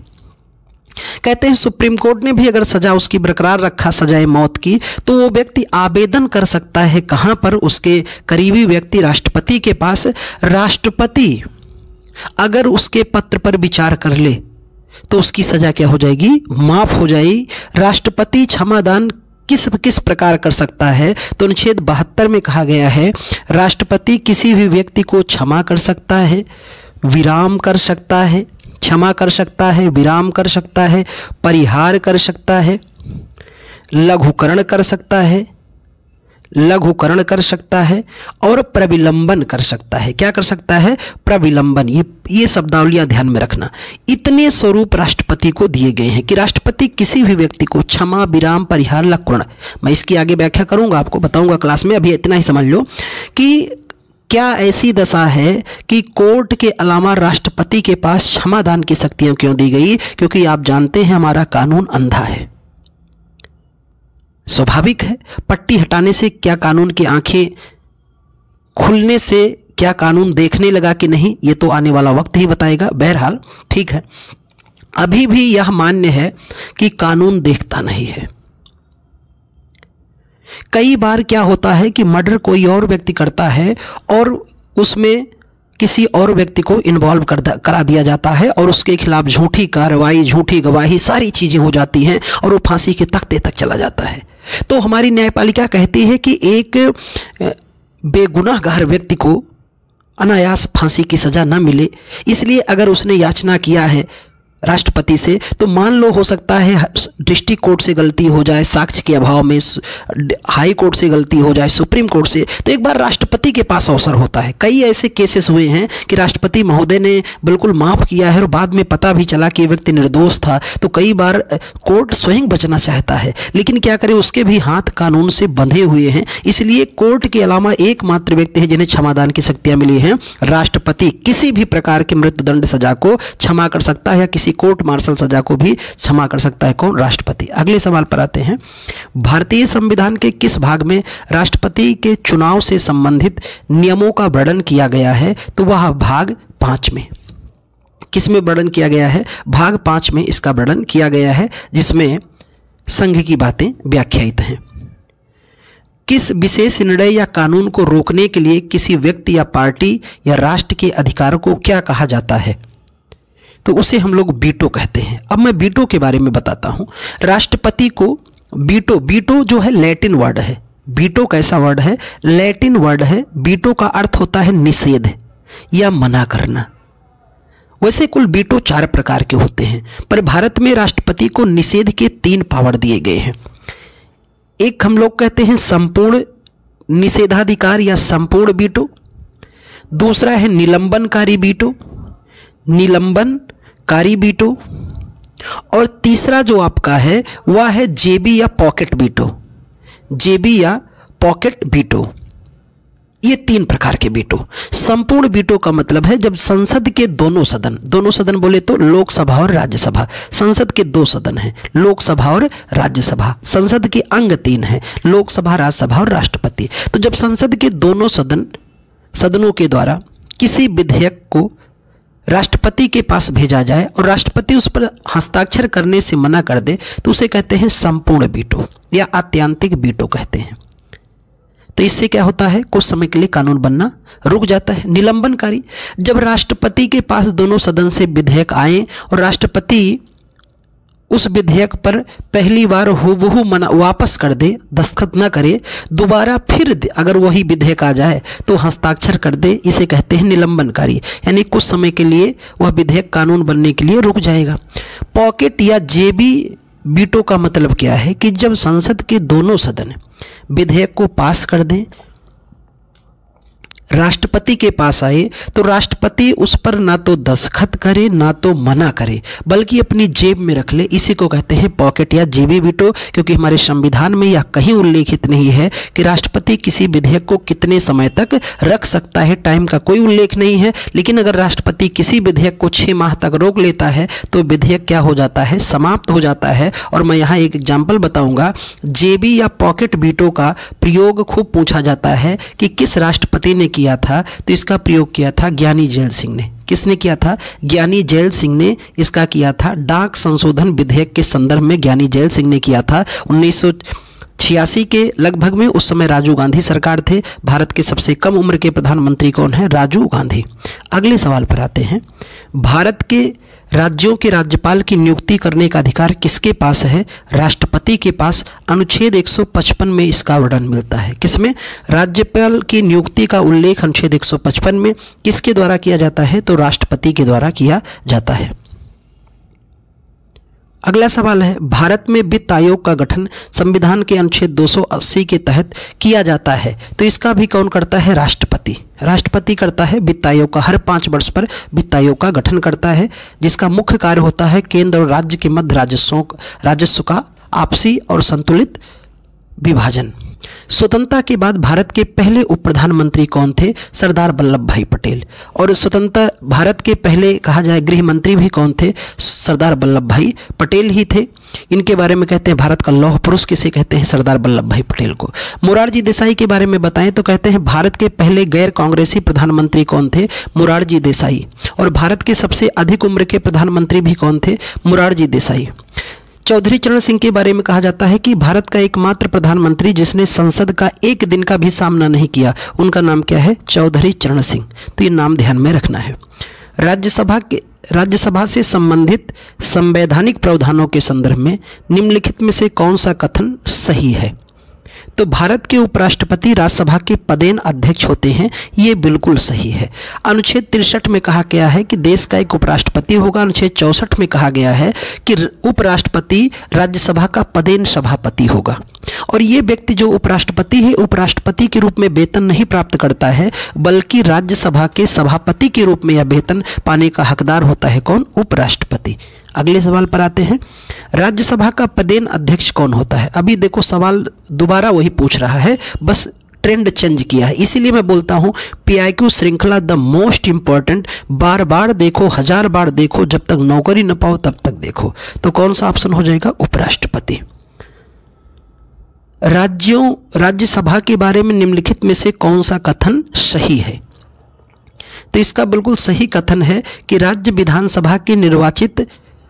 कहते हैं सुप्रीम कोर्ट ने भी अगर सजा उसकी बरकरार रखा, सजाए मौत की, तो वो व्यक्ति आवेदन कर सकता है कहाँ पर? उसके करीबी व्यक्ति राष्ट्रपति के पास। राष्ट्रपति अगर उसके पत्र पर विचार कर ले तो उसकी सजा क्या हो जाएगी? माफ हो जाएगी। राष्ट्रपति क्षमादान किस प्रकार कर सकता है? तो अनुच्छेद 72 में कहा गया है राष्ट्रपति किसी भी व्यक्ति को क्षमा कर सकता है, विराम कर सकता है, क्षमा कर सकता है, विराम कर सकता है, परिहार कर सकता है, लघुकरण कर सकता है, लघुकरण कर सकता है और प्रविलंबन कर सकता है। क्या कर सकता है? प्रविलंबन। ये शब्दावलियां ध्यान में रखना। इतने स्वरूप राष्ट्रपति को दिए गए हैं कि राष्ट्रपति किसी भी व्यक्ति को क्षमा, विराम, परिहार, लघुकरण, मैं इसकी आगे व्याख्या करूंगा, आपको बताऊंगा क्लास में। अभी इतना ही समझ लो कि क्या ऐसी दशा है कि कोर्ट के अलावा राष्ट्रपति के पास क्षमादान की शक्तियां क्यों दी गई? क्योंकि आप जानते हैं हमारा कानून अंधा है। स्वाभाविक है, पट्टी हटाने से क्या कानून की आंखें खुलने से क्या कानून देखने लगा कि नहीं, ये तो आने वाला वक्त ही बताएगा। बहरहाल ठीक है, अभी भी यह मान्य है कि कानून देखता नहीं है। कई बार क्या होता है कि मर्डर कोई और व्यक्ति करता है और उसमें किसी और व्यक्ति को इन्वॉल्व करा दिया जाता है और उसके खिलाफ झूठी कार्रवाई, झूठी गवाही, सारी चीजें हो जाती हैं और वो फांसी के तख्ते तक चला जाता है। तो हमारी न्यायपालिका कहती है कि एक बेगुनाहगार व्यक्ति को अनायास फांसी की सजा न मिले, इसलिए अगर उसने याचना किया है राष्ट्रपति से तो मान लो हो सकता है डिस्ट्रिक्ट कोर्ट से गलती हो जाए, साक्ष्य के अभाव में हाई कोर्ट से गलती हो जाए, सुप्रीम कोर्ट से, तो एक बार राष्ट्रपति के पास अवसर होता है। कई ऐसे केसेस हुए हैं कि राष्ट्रपति महोदय ने बिल्कुल माफ किया है और बाद में पता भी चला कि व्यक्ति निर्दोष था। तो कई बार कोर्ट स्वयं बचना चाहता है, लेकिन क्या करे, उसके भी हाथ कानून से बंधे हुए हैं। इसलिए कोर्ट के अलावा एकमात्र व्यक्ति है जिन्हें क्षमादान की शक्तियां मिली हैं, राष्ट्रपति। किसी भी प्रकार के मृत्युदंड सजा को क्षमा कर सकता है या किसी कोर्ट मार्शल सजा को भी क्षमा कर सकता है। कौन? राष्ट्रपति। अगले सवाल पर आते हैं। भारतीय संविधान के किस भाग में राष्ट्रपति के चुनाव से संबंधित नियमों का वर्णन किया गया है? तो वह भाग 5 में। किस में वर्णन किया गया है? भाग 5 में इसका वर्णन किया गया है, जिसमें संघ की बातें व्याख्यायित हैं। किस विशेष निर्णय या कानून को रोकने के लिए किसी व्यक्ति या पार्टी या राष्ट्र के अधिकार को क्या कहा जाता है? तो उसे हम लोग वीटो कहते हैं। अब मैं वीटो के बारे में बताता हूं। राष्ट्रपति को वीटो जो है लैटिन वर्ड है। वीटो कैसा वर्ड है? लैटिन वर्ड है। वीटो का अर्थ होता है निषेध या मना करना। वैसे कुल वीटो 4 प्रकार के होते हैं, पर भारत में राष्ट्रपति को निषेध के 3 पावर दिए गए हैं। एक हम लोग कहते हैं संपूर्ण निषेधाधिकार या संपूर्ण वीटो, दूसरा है निलंबनकारी वीटो, निलंबनकारी वीटो, और तीसरा जो आपका है वह है जेबी या पॉकेट वीटो। जेबी या पॉकेट वीटो। ये 3 प्रकार के वीटो। संपूर्ण वीटो का मतलब है जब संसद के दोनों सदन बोले तो लोकसभा और राज्यसभा, संसद के 2 सदन हैं, लोकसभा और राज्यसभा। संसद के अंग 3 हैं, लोकसभा, राज्यसभा और राष्ट्रपति। तो जब संसद के दोनों सदनों के द्वारा किसी विधेयक को राष्ट्रपति के पास भेजा जाए और राष्ट्रपति उस पर हस्ताक्षर करने से मना कर दे तो उसे कहते हैं संपूर्ण वीटो या आत्यांतिक वीटो कहते हैं। तो इससे क्या होता है, कुछ समय के लिए कानून बनना रुक जाता है। निलंबनकारी, जब राष्ट्रपति के पास दोनों सदन से विधेयक आए और राष्ट्रपति उस विधेयक पर पहली बार हूबहू वापस कर दे, दस्तखत न करे, दोबारा फिर अगर वही विधेयक आ जाए तो हस्ताक्षर कर दे, इसे कहते हैं निलंबनकारी। यानी कुछ समय के लिए वह विधेयक कानून बनने के लिए रुक जाएगा। पॉकेट या जेबी वीटो का मतलब क्या है कि जब संसद के दोनों सदन विधेयक को पास कर दें, राष्ट्रपति के पास आए तो राष्ट्रपति उस पर ना तो दस्तखत करे ना तो मना करे, बल्कि अपनी जेब में रख ले। इसी को कहते हैं पॉकेट या जेबी वीटो, क्योंकि हमारे संविधान में यह कहीं उल्लेखित नहीं है कि राष्ट्रपति किसी विधेयक को कितने समय तक रख सकता है, टाइम का कोई उल्लेख नहीं है। लेकिन अगर राष्ट्रपति किसी विधेयक को 6 माह तक रोक लेता है तो विधेयक क्या हो जाता है, समाप्त हो जाता है। और मैं यहाँ एक एग्जाम्पल बताऊंगा। जेबी या पॉकेट वीटो का प्रयोग खूब पूछा जाता है कि किस राष्ट्रपति ने किया था, तो इसका प्रयोग किया था ज्ञानी जैल सिंह ने। किसने किया था? ज्ञानी जैल सिंह ने इसका किया था। डाक संशोधन विधेयक के संदर्भ में ज्ञानी जैल सिंह ने किया था 1986 के लगभग में। उस समय राजीव गांधी सरकार थे। भारत के सबसे कम उम्र के प्रधानमंत्री कौन है? राजीव गांधी। अगले सवाल पर आते हैं। भारत के राज्यों के राज्यपाल की नियुक्ति करने का अधिकार किसके पास है? राष्ट्रपति के पास। अनुच्छेद 155 में इसका वर्णन मिलता है। किसमें? राज्यपाल की नियुक्ति का उल्लेख अनुच्छेद 155 में किसके द्वारा किया जाता है? तो राष्ट्रपति के द्वारा किया जाता है। अगला सवाल है, भारत में वित्त आयोग का गठन संविधान के अनुच्छेद 280 के तहत किया जाता है, तो इसका भी कौन करता है? राष्ट्रपति। राष्ट्रपति करता है वित्त आयोग का। हर 5 वर्ष पर वित्त आयोग का गठन करता है, जिसका मुख्य कार्य होता है केंद्र और राज्य के मध्य राजस्व का आपसी और संतुलित विभाजन। स्वतंत्रता के बाद भारत के पहले उप प्रधानमंत्री कौन थे? सरदार वल्लभ भाई पटेल। और स्वतंत्र भारत के पहले कहा जाए गृह मंत्री भी कौन थे? सरदार वल्लभ भाई पटेल ही थे। इनके बारे में कहते हैं भारत का लौह पुरुष किसे कहते हैं? सरदार वल्लभ भाई पटेल को। मोरारजी देसाई के बारे में बताएं तो कहते हैं भारत के पहले गैर कांग्रेसी प्रधानमंत्री कौन थे? मोरारजी देसाई। और भारत के सबसे अधिक उम्र के प्रधानमंत्री भी कौन थे? मोरारजी देसाई। चौधरी चरण सिंह के बारे में कहा जाता है कि भारत का एकमात्र प्रधानमंत्री जिसने संसद का एक दिन का भी सामना नहीं किया, उनका नाम क्या है? चौधरी चरण सिंह। तो ये नाम ध्यान में रखना है। राज्यसभा से संबंधित संवैधानिक प्रावधानों के संदर्भ में निम्नलिखित में से कौन सा कथन सही है? तो भारत के उपराष्ट्रपति राज्यसभा के पदेन अध्यक्ष होते हैं, ये बिल्कुल सही है। अनुच्छेद 63 में कहा गया है कि देश का एक उपराष्ट्रपति होगा। अनुच्छेद 64 में कहा गया है कि उपराष्ट्रपति राज्यसभा का पदेन सभापति होगा। और ये व्यक्ति जो उपराष्ट्रपति है, उपराष्ट्रपति के रूप में वेतन नहीं प्राप्त करता है, बल्कि राज्यसभा के सभापति के रूप में यह वेतन पाने का हकदार होता है। कौन? उपराष्ट्रपति। अगले सवाल पर आते हैं। राज्यसभा का पदेन अध्यक्ष कौन होता है? अभी देखो सवाल दोबारा वही पूछ रहा है, बस ट्रेंड चेंज किया है। इसीलिए मैं बोलता हूं PIQ श्रृंखला द मोस्ट इंपॉर्टेंट। बार बार देखो, 1000 बार देखो, जब तक नौकरी न पाओ तब तक देखो। तो कौन सा ऑप्शन हो जाएगा? उपराष्ट्रपति। राज्यसभा के बारे में निम्नलिखित में से कौन सा कथन सही है? तो इसका बिल्कुल सही कथन है कि राज्य विधानसभा के निर्वाचित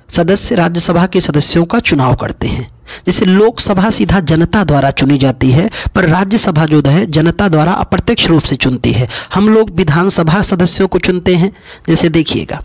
सदस्य राज्यसभा के सदस्यों का चुनाव करते हैं। जैसे लोकसभा सीधा जनता द्वारा चुनी जाती है, पर राज्यसभा जो है जनता द्वारा अप्रत्यक्ष रूप से चुनती है। हम लोग विधानसभा सदस्यों को चुनते हैं। जैसे देखिएगा,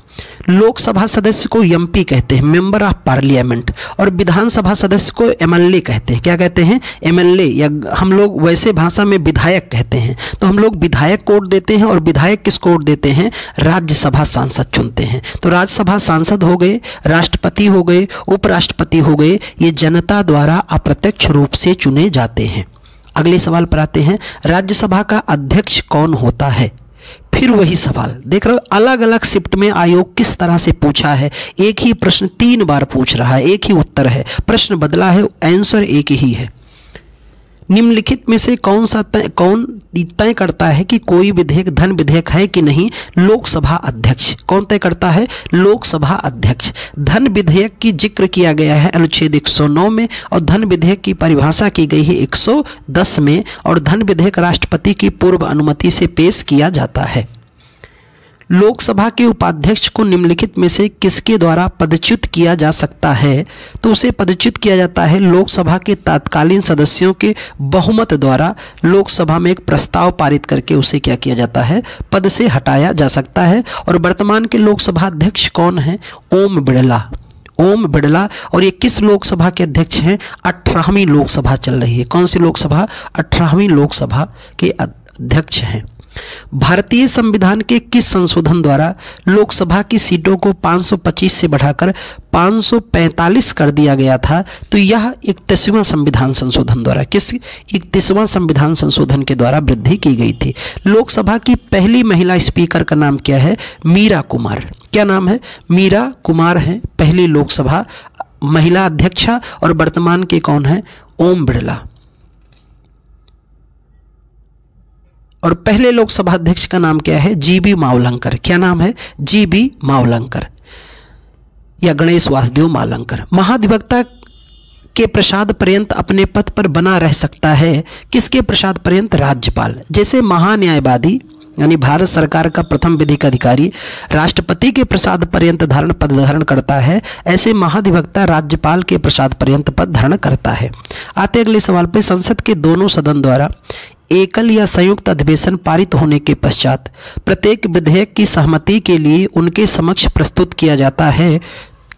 लोकसभा सदस्य को MP कहते हैं, मेंबर ऑफ पार्लियामेंट, और विधानसभा सदस्य को MLA कहते हैं। क्या कहते हैं? MLA, या हम लोग वैसे भाषा में विधायक कहते हैं। तो हम लोग विधायक को वोट देते हैं, और विधायक किसको वोट देते हैं? राज्यसभा सांसद चुनते हैं। तो राज्यसभा सांसद हो गए, राष्ट्रपति हो गए, उपराष्ट्रपति हो गए, ये जनता द्वारा अप्रत्यक्ष रूप से चुने जाते हैं। अगले सवाल पर आते हैं। राज्यसभा का अध्यक्ष कौन होता है? फिर वही सवाल देख रहे हो, अलग अलग शिफ्ट में आयोग किस तरह से पूछा है। एक ही प्रश्न 3 बार पूछ रहा है, एक ही उत्तर है, प्रश्न बदला है, आंसर एक ही है। निम्नलिखित में से कौन तय करता है कि कोई विधेयक धन विधेयक है कि नहीं? लोकसभा अध्यक्ष। कौन तय करता है? लोकसभा अध्यक्ष। धन विधेयक की जिक्र किया गया है अनुच्छेद 109 में और धन विधेयक की परिभाषा की गई है 110 में और धन विधेयक राष्ट्रपति की पूर्व अनुमति से पेश किया जाता है। लोकसभा के उपाध्यक्ष को निम्नलिखित में से किसके द्वारा पदच्युत किया जा सकता है? तो उसे पदच्युत किया जाता है लोकसभा के तत्कालीन सदस्यों के बहुमत द्वारा। लोकसभा में एक प्रस्ताव पारित करके उसे क्या किया जाता है? पद से हटाया जा सकता है। और वर्तमान के लोकसभा अध्यक्ष कौन है? ओम बिड़ला। ओम बिड़ला। और ये किस लोकसभा के अध्यक्ष हैं? 18वीं लोकसभा चल रही है। कौन सी लोकसभा? 18वीं लोकसभा के अध्यक्ष हैं। भारतीय संविधान के किस संशोधन द्वारा लोकसभा की सीटों को 525 से बढ़ाकर 545 कर दिया गया था? तो यह 31वां संविधान संशोधन द्वारा, किस 31वां संविधान संशोधन के द्वारा वृद्धि की गई थी। लोकसभा की पहली महिला स्पीकर का नाम क्या है? मीरा कुमार। क्या नाम है? मीरा कुमार है पहली लोकसभा महिला अध्यक्षा। और वर्तमान के कौन है? ओम बिड़ला। और पहले लोकसभा अध्यक्ष का नाम क्या है? जीबी मावलंकर। क्या नाम है? जीबी मावलंकर या गणेश वासुदेव मावलंकर। महाधिवक्ता के प्रसाद पर्यंत अपने पद पर बना रह सकता है किसके प्रसाद पर्यंत? राज्यपाल। जैसे महान्यायवादी यानी भारत सरकार का प्रथम विधिक अधिकारी राष्ट्रपति के प्रसाद पर्यंत पद धारण करता है, ऐसे महाधिवक्ता राज्यपाल के प्रसाद पर्यंत पद धारण करता है। आते अगले सवाल पे, संसद के दोनों सदन द्वारा एकल या संयुक्त अधिवेशन पारित होने के पश्चात प्रत्येक विधेयक की सहमति के लिए उनके समक्ष प्रस्तुत किया जाता है।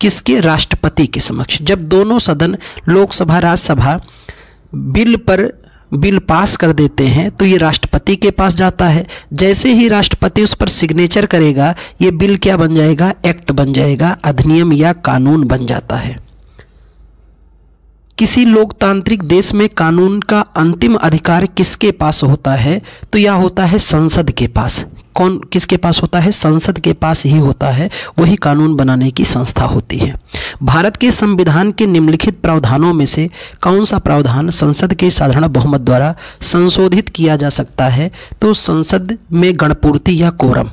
किसके? राष्ट्रपति के समक्ष। जब दोनों सदन लोकसभा राज्यसभा बिल पास कर देते हैं तो ये राष्ट्रपति के पास जाता है। जैसे ही राष्ट्रपति उस पर सिग्नेचर करेगा ये बिल क्या बन जाएगा? एक्ट बन जाएगा, अधिनियम या कानून बन जाता है। किसी लोकतांत्रिक देश में कानून का अंतिम अधिकार किसके पास होता है? तो यह होता है संसद के पास। कौन किसके पास होता है? संसद के पास ही होता है, वही कानून बनाने की संस्था होती है। भारत के संविधान के निम्नलिखित प्रावधानों में से कौन सा प्रावधान संसद के साधारण बहुमत द्वारा संशोधित किया जा सकता है? तो संसद में गणपूर्ति या कोरम।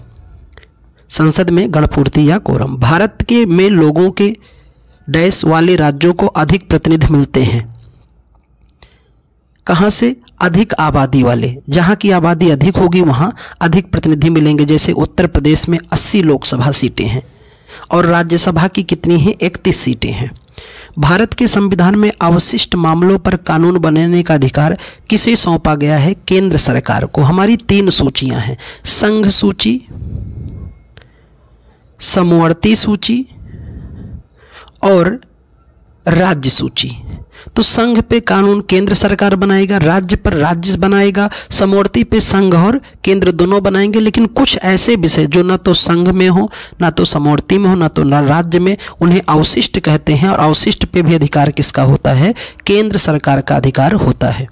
संसद में गणपूर्ति या कोरम। भारत के में लोगों के डैश वाले राज्यों को अधिक प्रतिनिधि मिलते हैं। कहाँ से? अधिक आबादी वाले। जहाँ की आबादी अधिक होगी वहाँ अधिक प्रतिनिधि मिलेंगे। जैसे उत्तर प्रदेश में 80 लोकसभा सीटें हैं और राज्यसभा की कितनी हैं? 31 सीटें हैं। भारत के संविधान में अवशिष्ट मामलों पर कानून बनाने का अधिकार किसे सौंपा गया है? केंद्र सरकार को। हमारी 3 सूचियां हैं, संघ सूची, समवर्ती सूची और राज्य सूची। तो संघ पे कानून केंद्र सरकार बनाएगा, राज्य पर राज्य बनाएगा, समवर्ती पे संघ और केंद्र दोनों बनाएंगे। लेकिन कुछ ऐसे विषय जो ना तो संघ में हो, ना तो समवर्ती में हो, ना तो राज्य में, उन्हें अवशिष्ट कहते हैं। और अवशिष्ट पे भी अधिकार किसका होता है? केंद्र सरकार का अधिकार होता है।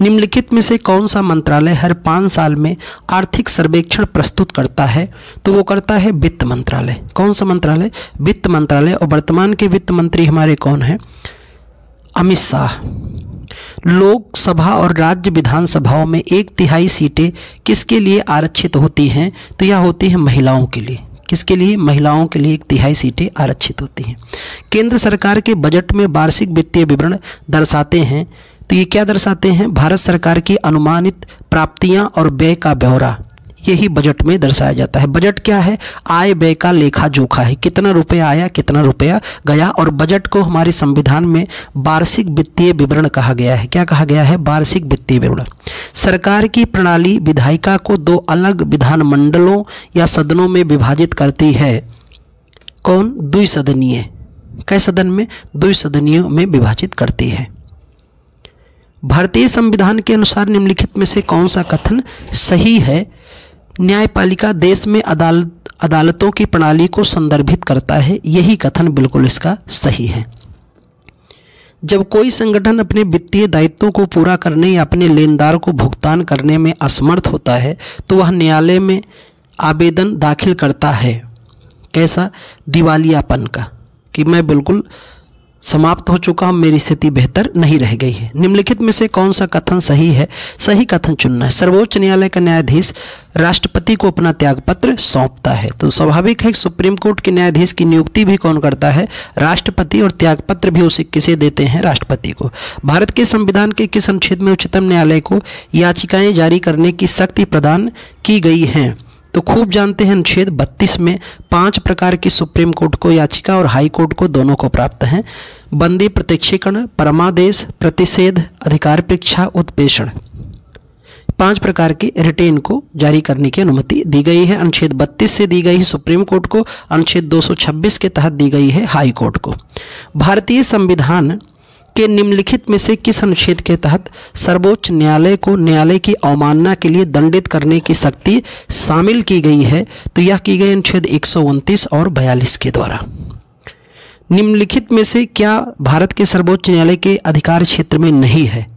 निम्नलिखित में से कौन सा मंत्रालय हर 5 साल में आर्थिक सर्वेक्षण प्रस्तुत करता है? तो वो करता है वित्त मंत्रालय। कौन सा मंत्रालय? वित्त मंत्रालय। और वर्तमान के वित्त मंत्री हमारे कौन है? अमित शाह। लोकसभा और राज्य विधानसभाओं में 1/3 सीटें किसके लिए आरक्षित होती हैं? तो यह होती है महिलाओं के लिए। किसके लिए? महिलाओं के लिए 1/3 सीटें आरक्षित होती हैं। केंद्र सरकार के बजट में वार्षिक वित्तीय विवरण दर्शाते हैं, तो ये क्या दर्शाते हैं? भारत सरकार की अनुमानित प्राप्तियां और व्यय का ब्यौरा, यही बजट में दर्शाया जाता है। बजट क्या है? आय व्यय का लेखा जोखा है, कितना रुपया आया, कितना रुपया गया। और बजट को हमारे संविधान में वार्षिक वित्तीय विवरण कहा गया है। क्या कहा गया है? वार्षिक वित्तीय विवरण। सरकार की प्रणाली विधायिका को 2 अलग विधानमंडलों या सदनों में विभाजित करती है। कौन? द्विसदनीय। कई सदन में? द्विसदनीयों में विभाजित करती है। भारतीय संविधान के अनुसार निम्नलिखित में से कौन सा कथन सही है? न्यायपालिका देश में अदालतों की प्रणाली को संदर्भित करता है। यही कथन बिल्कुल इसका सही है। जब कोई संगठन अपने वित्तीय दायित्वों को पूरा करने या अपने लेनदार को भुगतान करने में असमर्थ होता है तो वह न्यायालय में आवेदन दाखिल करता है। कैसा? दिवालियापन का, कि मैं बिल्कुल समाप्त हो चुका हूं, मेरी स्थिति बेहतर नहीं रह गई है। निम्नलिखित में से कौन सा कथन सही है? सही कथन चुनना है। सर्वोच्च न्यायालय का न्यायाधीश राष्ट्रपति को अपना त्यागपत्र सौंपता है। तो स्वाभाविक है कि सुप्रीम कोर्ट के न्यायाधीश की नियुक्ति भी कौन करता है? राष्ट्रपति, और त्यागपत्र भी उसे किसे देते हैं? राष्ट्रपति को। भारत के संविधान के किस अनुच्छेद में उच्चतम न्यायालय को याचिकाएं जारी करने की शक्ति प्रदान की गई हैं? तो खूब जानते हैं, अनुच्छेद 32 में 5 प्रकार की सुप्रीम कोर्ट को याचिका और हाई कोर्ट को दोनों को प्राप्त हैं। बंदी, प्रत्यक्षीकरण, परमादेश, प्रतिषेध, अधिकार परीक्षा, उत्प्रेषण, 5 प्रकार के रिटेन को जारी करने की अनुमति दी गई है। अनुच्छेद 32 से दी गई है सुप्रीम कोर्ट को, अनुच्छेद 226 के तहत दी गई है हाई कोर्ट को। भारतीय संविधान के निम्नलिखित में से किस अनुच्छेद के तहत सर्वोच्च न्यायालय को न्यायालय की अवमानना के लिए दंडित करने की शक्ति शामिल की गई है? तो यह की गई अनुच्छेद 129 और 42 के द्वारा। निम्नलिखित में से क्या भारत के सर्वोच्च न्यायालय के अधिकार क्षेत्र में नहीं है?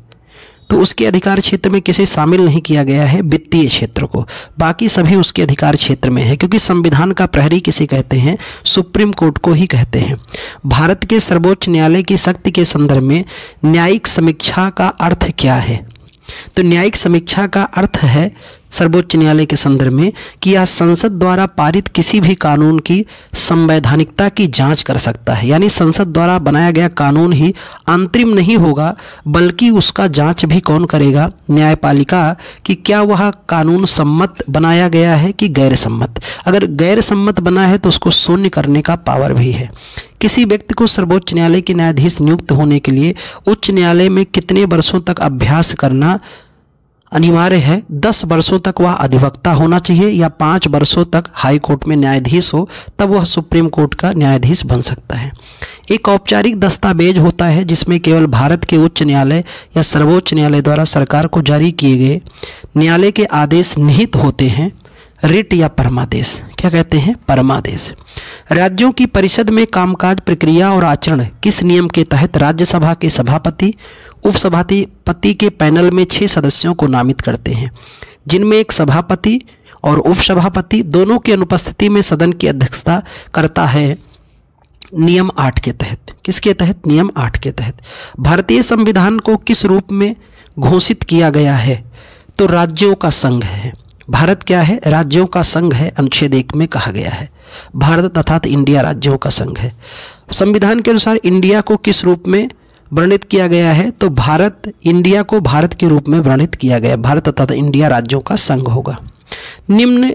तो उसके अधिकार क्षेत्र में किसे शामिल नहीं किया गया है? वित्तीय क्षेत्र को। बाकी सभी उसके अधिकार क्षेत्र में है, क्योंकि संविधान का प्रहरी किसे कहते हैं? सुप्रीम कोर्ट को ही कहते हैं। भारत के सर्वोच्च न्यायालय की शक्ति के संदर्भ में न्यायिक समीक्षा का अर्थ क्या है? तो न्यायिक समीक्षा का अर्थ है सर्वोच्च न्यायालय के संदर्भ में कि यह संसद द्वारा पारित किसी भी कानून की संवैधानिकता की जांच कर सकता है। यानी संसद द्वारा बनाया गया कानून ही अंतरिम नहीं होगा, बल्कि उसका जांच भी कौन करेगा? न्यायपालिका, कि क्या वह कानून सम्मत बनाया गया है कि गैर सम्मत। अगर गैर सम्मत बना है तो उसको शून्य करने का पावर भी है। किसी व्यक्ति को सर्वोच्च न्यायालय के न्यायाधीश नियुक्त होने के लिए उच्च न्यायालय में कितने वर्षों तक अभ्यास करना अनिवार्य है? 10 वर्षों तक वह अधिवक्ता होना चाहिए, या 5 वर्षों तक हाई कोर्ट में न्यायाधीश हो, तब वह सुप्रीम कोर्ट का न्यायाधीश बन सकता है। एक औपचारिक दस्तावेज होता है जिसमें केवल भारत के उच्च न्यायालय या सर्वोच्च न्यायालय द्वारा सरकार को जारी किए गए न्यायालय के आदेश निहित होते हैं। रिट या परमादेश, क्या कहते हैं? परमादेश। राज्यों की परिषद में कामकाज, प्रक्रिया और आचरण किस नियम के तहत राज्यसभा के सभापति, उपसभापति के पैनल में 6 सदस्यों को नामित करते हैं, जिनमें एक सभापति और उपसभापति दोनों की अनुपस्थिति में सदन की अध्यक्षता करता है? नियम 8 के तहत। किसके तहत? नियम 8 के तहत। भारतीय संविधान को किस रूप में घोषित किया गया है? तो राज्यों का संघ है। भारत क्या है? राज्यों का संघ है। अनुच्छेद 1 में कहा गया है भारत अर्थात इंडिया राज्यों का संघ है। संविधान के अनुसार इंडिया को किस रूप में वर्णित किया गया है? तो भारत, इंडिया को भारत के रूप में वर्णित किया गया। भारत अर्थात इंडिया राज्यों का संघ होगा। निम्न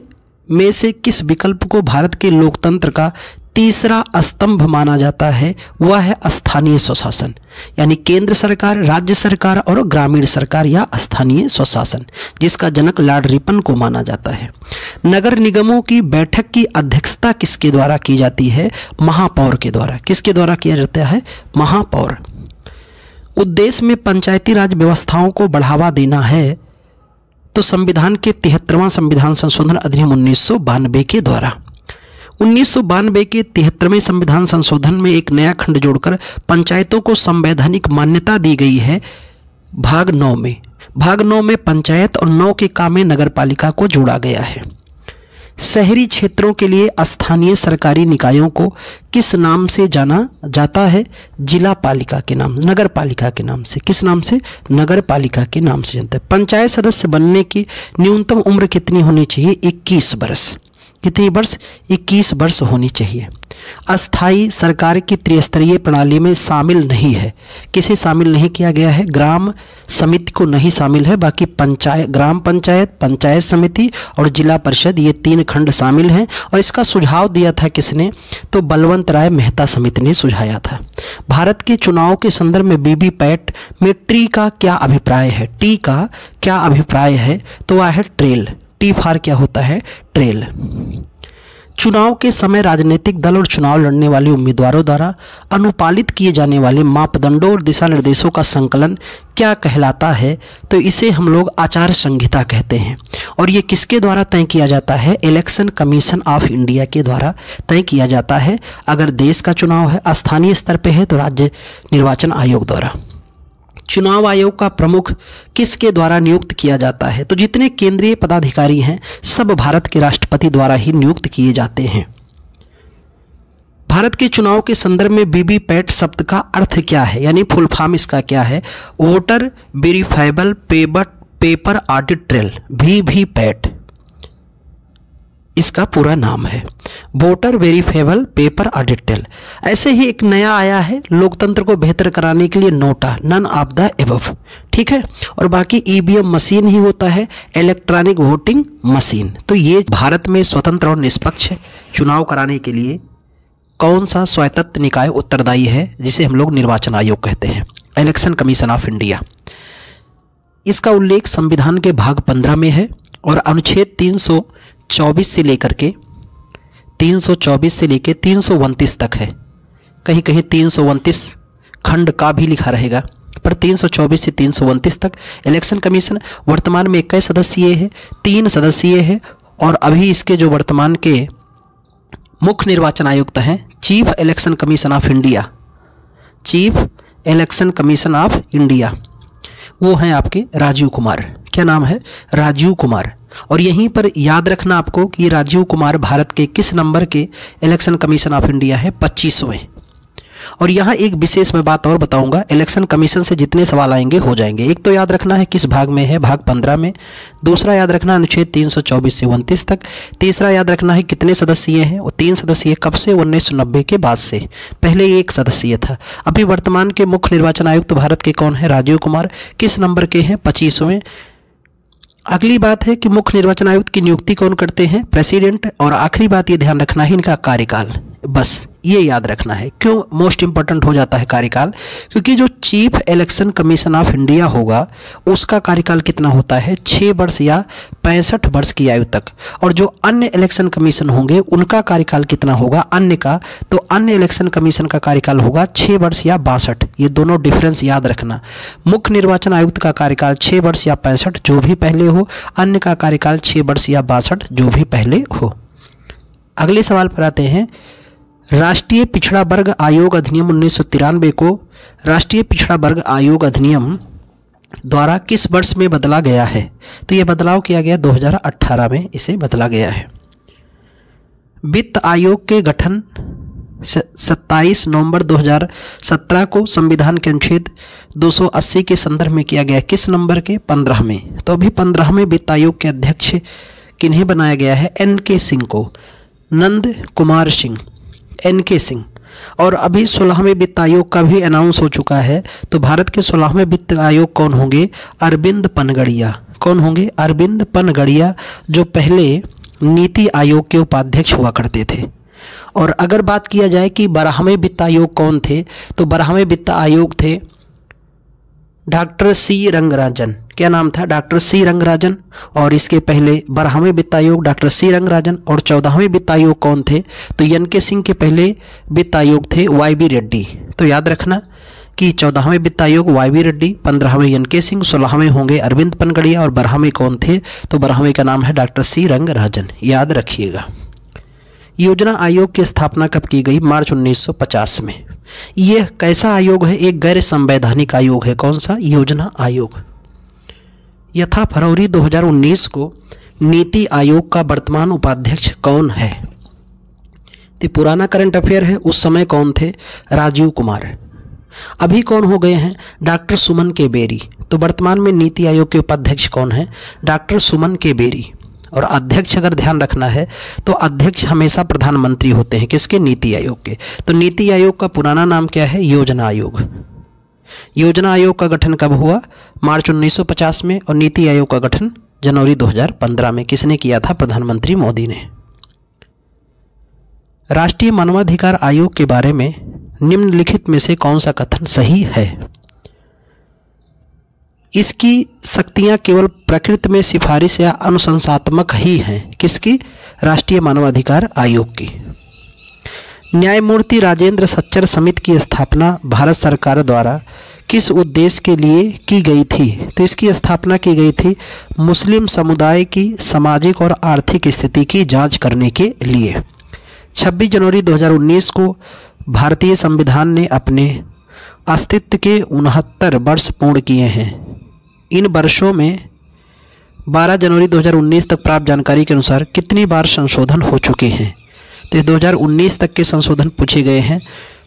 में से किस विकल्प को भारत के लोकतंत्र का तीसरा स्तंभ माना जाता है? वह है स्थानीय स्वशासन, यानी केंद्र सरकार, राज्य सरकार और ग्रामीण सरकार या स्थानीय स्वशासन, जिसका जनक लॉर्ड रिपन को माना जाता है। नगर निगमों की बैठक की अध्यक्षता किसके द्वारा की जाती है? महापौर के द्वारा। किसके द्वारा किया जाता है? महापौर। उद्देश्य में पंचायती राज व्यवस्थाओं को बढ़ावा देना है, तो संविधान के 73वां संविधान संशोधन अधिनियम 1992 के द्वारा। 1992 के 73वें संविधान संशोधन में एक नया खंड जोड़कर पंचायतों को संवैधानिक मान्यता दी गई है। भाग 9 में, भाग 9 में पंचायत और 9 के काम में नगरपालिका को जोड़ा गया है। शहरी क्षेत्रों के लिए स्थानीय सरकारी निकायों को किस नाम से जाना जाता है? जिला पालिका के नाम, नगर पालिका के नाम से। किस नाम से? नगर पालिका के नाम से जानते हैं। पंचायत सदस्य बनने की न्यूनतम उम्र कितनी होनी चाहिए? 21 वर्ष। कितनी वर्ष? 21 वर्ष होनी चाहिए। अस्थाई सरकार की त्रिस्तरीय प्रणाली में शामिल नहीं है। किसे शामिल नहीं किया गया है? ग्राम समिति को नहीं शामिल है, बाकी पंचायत, ग्राम पंचायत, पंचायत समिति और जिला परिषद, ये 3 खंड शामिल हैं। और इसका सुझाव दिया था किसने? तो बलवंत राय मेहता समिति ने सुझाया था। भारत के चुनाव के संदर्भ में वीवीपैट में टी का क्या अभिप्राय है? टी का क्या अभिप्राय है? तो वह है ट्रेल। टी फॉर क्या होता है? ट्रेल। चुनाव के समय राजनीतिक दल और चुनाव लड़ने वाले उम्मीदवारों द्वारा अनुपालित किए जाने वाले मापदंडों और दिशा निर्देशों का संकलन क्या कहलाता है? तो इसे हम लोग आचार संहिता कहते हैं। और ये किसके द्वारा तय किया जाता है? इलेक्शन कमीशन ऑफ इंडिया के द्वारा तय किया जाता है। अगर देश का चुनाव है, स्थानीय स्तर पे है, तो राज्य निर्वाचन आयोग द्वारा। चुनाव आयोग का प्रमुख किसके द्वारा नियुक्त किया जाता है? तो जितने केंद्रीय पदाधिकारी हैं सब भारत के राष्ट्रपति द्वारा ही नियुक्त किए जाते हैं। भारत के चुनाव के संदर्भ में वीवीपैट शब्द का अर्थ क्या है, यानी फुल फॉर्म इसका क्या है? Voter verifiable paper audit trail, VVPAT इसका पूरा नाम है, voter verifiable paper audit trail. ऐसे ही एक नया आया है लोकतंत्र को बेहतर कराने के लिए NOTA, none of the above, ठीक है। और बाकी ईवीएम मशीन ही होता है, इलेक्ट्रॉनिक वोटिंग मशीन। तो ये भारत में स्वतंत्र और निष्पक्ष चुनाव कराने के लिए कौन सा स्वायत्त निकाय उत्तरदायी है, जिसे हम लोग निर्वाचन आयोग कहते हैं? Election commission of India. इसका उल्लेख संविधान के भाग 15 में है और अनुच्छेद 324 से लेकर के 329 तक है। कहीं कहीं 329 खंड का भी लिखा रहेगा, पर 324 से 329 तक इलेक्शन कमीशन वर्तमान में कई सदस्यीय है? 3 सदस्यीय है। और अभी इसके जो वर्तमान के मुख्य निर्वाचन आयुक्त हैं, chief election commission of India, chief election commission of India, वो हैं आपके राजीव कुमार। क्या नाम है? राजीव कुमार। और यहीं पर याद रखना आपको कि राजीव कुमार भारत के किस नंबर के इलेक्शन कमीशन ऑफ इंडिया है? 25वें। और यहाँ एक विशेष मैं बात और बताऊंगा, इलेक्शन कमीशन से जितने सवाल आएंगे हो जाएंगे। एक तो याद रखना है किस भाग में है, भाग 15 में। दूसरा याद रखना अनुच्छेद 324 से 29 तक। तीसरा याद रखना है कितने सदस्यीय हैं, वो 3 सदस्यीय कब से? 1990 के बाद से। पहले 1 सदस्यीय था। अभी वर्तमान के मुख्य निर्वाचन आयुक्त भारत के कौन है? राजीव कुमार। किस नंबर के हैं? 25वें। अगली बात है कि मुख्य निर्वाचन आयुक्त की नियुक्ति कौन करते हैं? प्रेसिडेंट। और आखिरी बात ये ध्यान रखना है इनका कार्यकाल, बस ये याद रखना है। क्यों मोस्ट इंपॉर्टेंट हो जाता है कार्यकाल? क्योंकि जो chief election commission of India होगा उसका कार्यकाल कितना होता है? 6 वर्ष या 65 वर्ष की आयु तक। और जो अन्य इलेक्शन कमीशन होंगे उनका कार्यकाल कितना होगा अन्य का? तो अन्य इलेक्शन कमीशन का कार्यकाल होगा 6 वर्ष या 62। ये दोनों डिफरेंस याद रखना। मुख्य निर्वाचन आयुक्त का कार्यकाल 6 वर्ष या 65 जो भी पहले हो, अन्य का कार्यकाल 6 वर्ष या 62 जो भी पहले हो। अगले सवाल पर आते हैं। राष्ट्रीय पिछड़ा वर्ग आयोग अधिनियम 1993 को राष्ट्रीय पिछड़ा वर्ग आयोग अधिनियम द्वारा किस वर्ष में बदला गया है? तो यह बदलाव किया गया 2018 में इसे बदला गया है। वित्त आयोग के गठन 27 नवंबर 2017 को संविधान के अनुच्छेद 280 के संदर्भ में किया गया। किस नंबर के? 15 में। तो अभी 15वें वित्त आयोग के अध्यक्ष किन्हें बनाया गया है? NK सिंह को, नंद कुमार सिंह, NK सिंह। और अभी 16वें वित्त आयोग का भी अनाउंस हो चुका है। तो भारत के 16वें वित्त आयोग कौन होंगे? अरविंद पनगड़िया। कौन होंगे? अरविंद पनगड़िया, जो पहले नीति आयोग के उपाध्यक्ष हुआ करते थे। और अगर बात किया जाए कि 12वें वित्त आयोग कौन थे, तो 12वें वित्त आयोग थे डॉक्टर सी रंगराजन। क्या नाम था? Doctor C Rangarajan. और इसके पहले 12वें वित्त आयोग डॉक्टर सी रंगराजन। और 14वें वित्त आयोग कौन थे? तो NK सिंह के पहले वित्त आयोग थे YB रेड्डी। तो याद रखना कि 14वें वित्त आयोग YB रेड्डी, 15वें NK सिंह, 16वें होंगे अरविंद पनगड़िया और 12वें कौन थे? तो 12वें का नाम है डॉक्टर सी रंगराजन। याद रखिएगा। योजना आयोग की स्थापना कब की गई? मार्च 1950 में। यह कैसा आयोग है? एक गैर संवैधानिक आयोग है। कौन सा? योजना आयोग। यथा फरवरी 2019 को नीति आयोग का वर्तमान उपाध्यक्ष कौन है? तो पुराना करंट अफेयर है, उस समय कौन थे? राजीव कुमार। अभी कौन हो गए हैं? डॉक्टर सुमन के बेरी। तो वर्तमान में नीति आयोग के उपाध्यक्ष कौन है? डॉक्टर सुमन के बेरी। और अध्यक्ष अगर ध्यान रखना है तो अध्यक्ष हमेशा प्रधानमंत्री होते हैं। किसके? नीति आयोग के। तो नीति आयोग का पुराना नाम क्या है? योजना आयोग। योजना आयोग का गठन कब हुआ? मार्च 1950 में। और नीति आयोग का गठन जनवरी 2015 में। किसने किया था? प्रधानमंत्री मोदी ने। राष्ट्रीय मानवाधिकार आयोग के बारे में निम्नलिखित में से कौन सा कथन सही है? इसकी शक्तियां केवल प्रकृति में सिफारिश या अनुशंसात्मक ही हैं। किसकी? राष्ट्रीय मानवाधिकार आयोग की। न्यायमूर्ति राजेंद्र सच्चर समिति की स्थापना भारत सरकार द्वारा किस उद्देश्य के लिए की गई थी? तो इसकी स्थापना की गई थी मुस्लिम समुदाय की सामाजिक और आर्थिक स्थिति की जांच करने के लिए। 26 जनवरी 2019 को भारतीय संविधान ने अपने अस्तित्व के 69 वर्ष पूर्ण किए हैं। इन वर्षों में 12 जनवरी 2019 तक प्राप्त जानकारी के अनुसार कितनी बार संशोधन हो चुके हैं? तो ये 2019 तक के संशोधन पूछे गए हैं।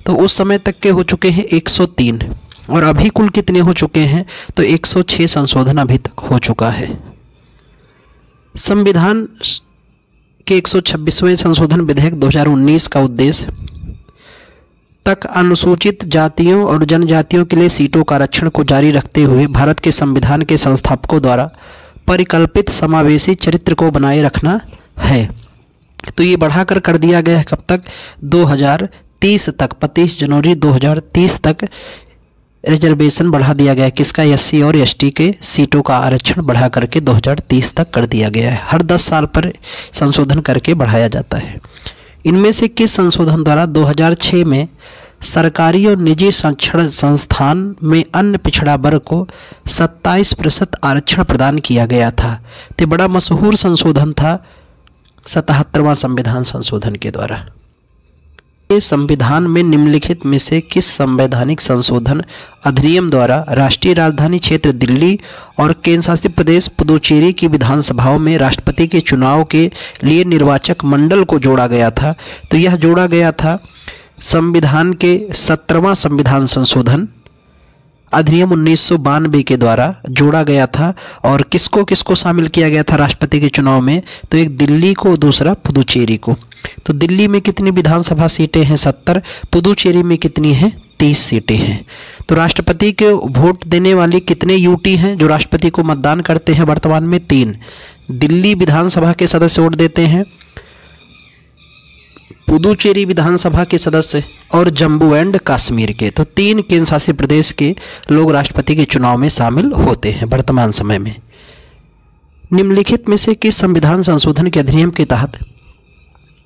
तो उस समय तक के हो चुके हैं 103 और अभी कुल कितने हो चुके हैं, तो 106 संशोधन अभी तक हो चुका है। संविधान के 126वें संशोधन विधेयक 2019 का उद्देश्य तक अनुसूचित जातियों और जनजातियों के लिए सीटों का आरक्षण को जारी रखते हुए भारत के संविधान के संस्थापकों द्वारा परिकल्पित समावेशी चरित्र को बनाए रखना है। तो ये बढ़ाकर कर दिया गया है कब तक, 2030 तक, 25 जनवरी 2030 तक रिजर्वेशन बढ़ा दिया गया है। किसका, एससी और एसटी के सीटों का आरक्षण बढ़ा करके 2030 तक कर दिया गया है। हर 10 साल पर संशोधन करके बढ़ाया जाता है। इनमें से किस संशोधन द्वारा 2006 में सरकारी और निजी शिक्षण संस्थान में अन्य पिछड़ा वर्ग को 27% आरक्षण प्रदान किया गया था। तो बड़ा मशहूर संशोधन था 77वां संविधान संशोधन के द्वारा। ये संविधान में निम्नलिखित में से किस संवैधानिक संशोधन अधिनियम द्वारा राष्ट्रीय राजधानी क्षेत्र दिल्ली और केंद्र शासित प्रदेश पुदुचेरी की विधानसभाओं में राष्ट्रपति के चुनाव के लिए निर्वाचक मंडल को जोड़ा गया था? तो यह जोड़ा गया था संविधान के 17वां संविधान संशोधन अधिनियम 1992 के द्वारा जोड़ा गया था। और किसको किसको शामिल किया गया था राष्ट्रपति के चुनाव में, तो एक दिल्ली को, दूसरा पुदुचेरी को। तो दिल्ली में कितनी विधानसभा सीटें हैं, 70, पुदुचेरी में कितनी हैं, 30 सीटें हैं। तो राष्ट्रपति के वोट देने वाली कितने यूटी हैं जो राष्ट्रपति को मतदान करते हैं वर्तमान में, 3। दिल्ली विधानसभा के सदस्य वोट देते हैं, पुदुचेरी विधानसभा के सदस्य और जम्मू एंड कश्मीर के। तो 3 केंद्र शासित प्रदेश के लोग राष्ट्रपति के चुनाव में शामिल होते हैं वर्तमान समय में। निम्नलिखित में से किस संविधान संशोधन के अधिनियम के तहत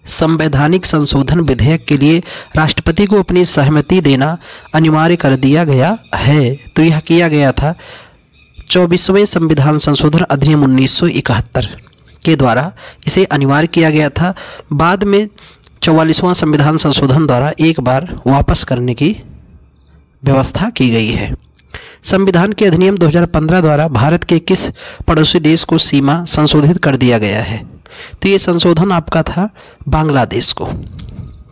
संवैधानिक संशोधन विधेयक के लिए राष्ट्रपति को अपनी सहमति देना अनिवार्य कर दिया गया है? तो यह किया गया था 24वें संविधान संशोधन अधिनियम 1971 के द्वारा इसे अनिवार्य किया गया था। बाद में 44वां संविधान संशोधन द्वारा एक बार वापस करने की व्यवस्था की गई है। संविधान के अधिनियम 2015 द्वारा भारत के किस पड़ोसी देश को सीमा संशोधित कर दिया गया है? तो ये संशोधन आपका था बांग्लादेश को।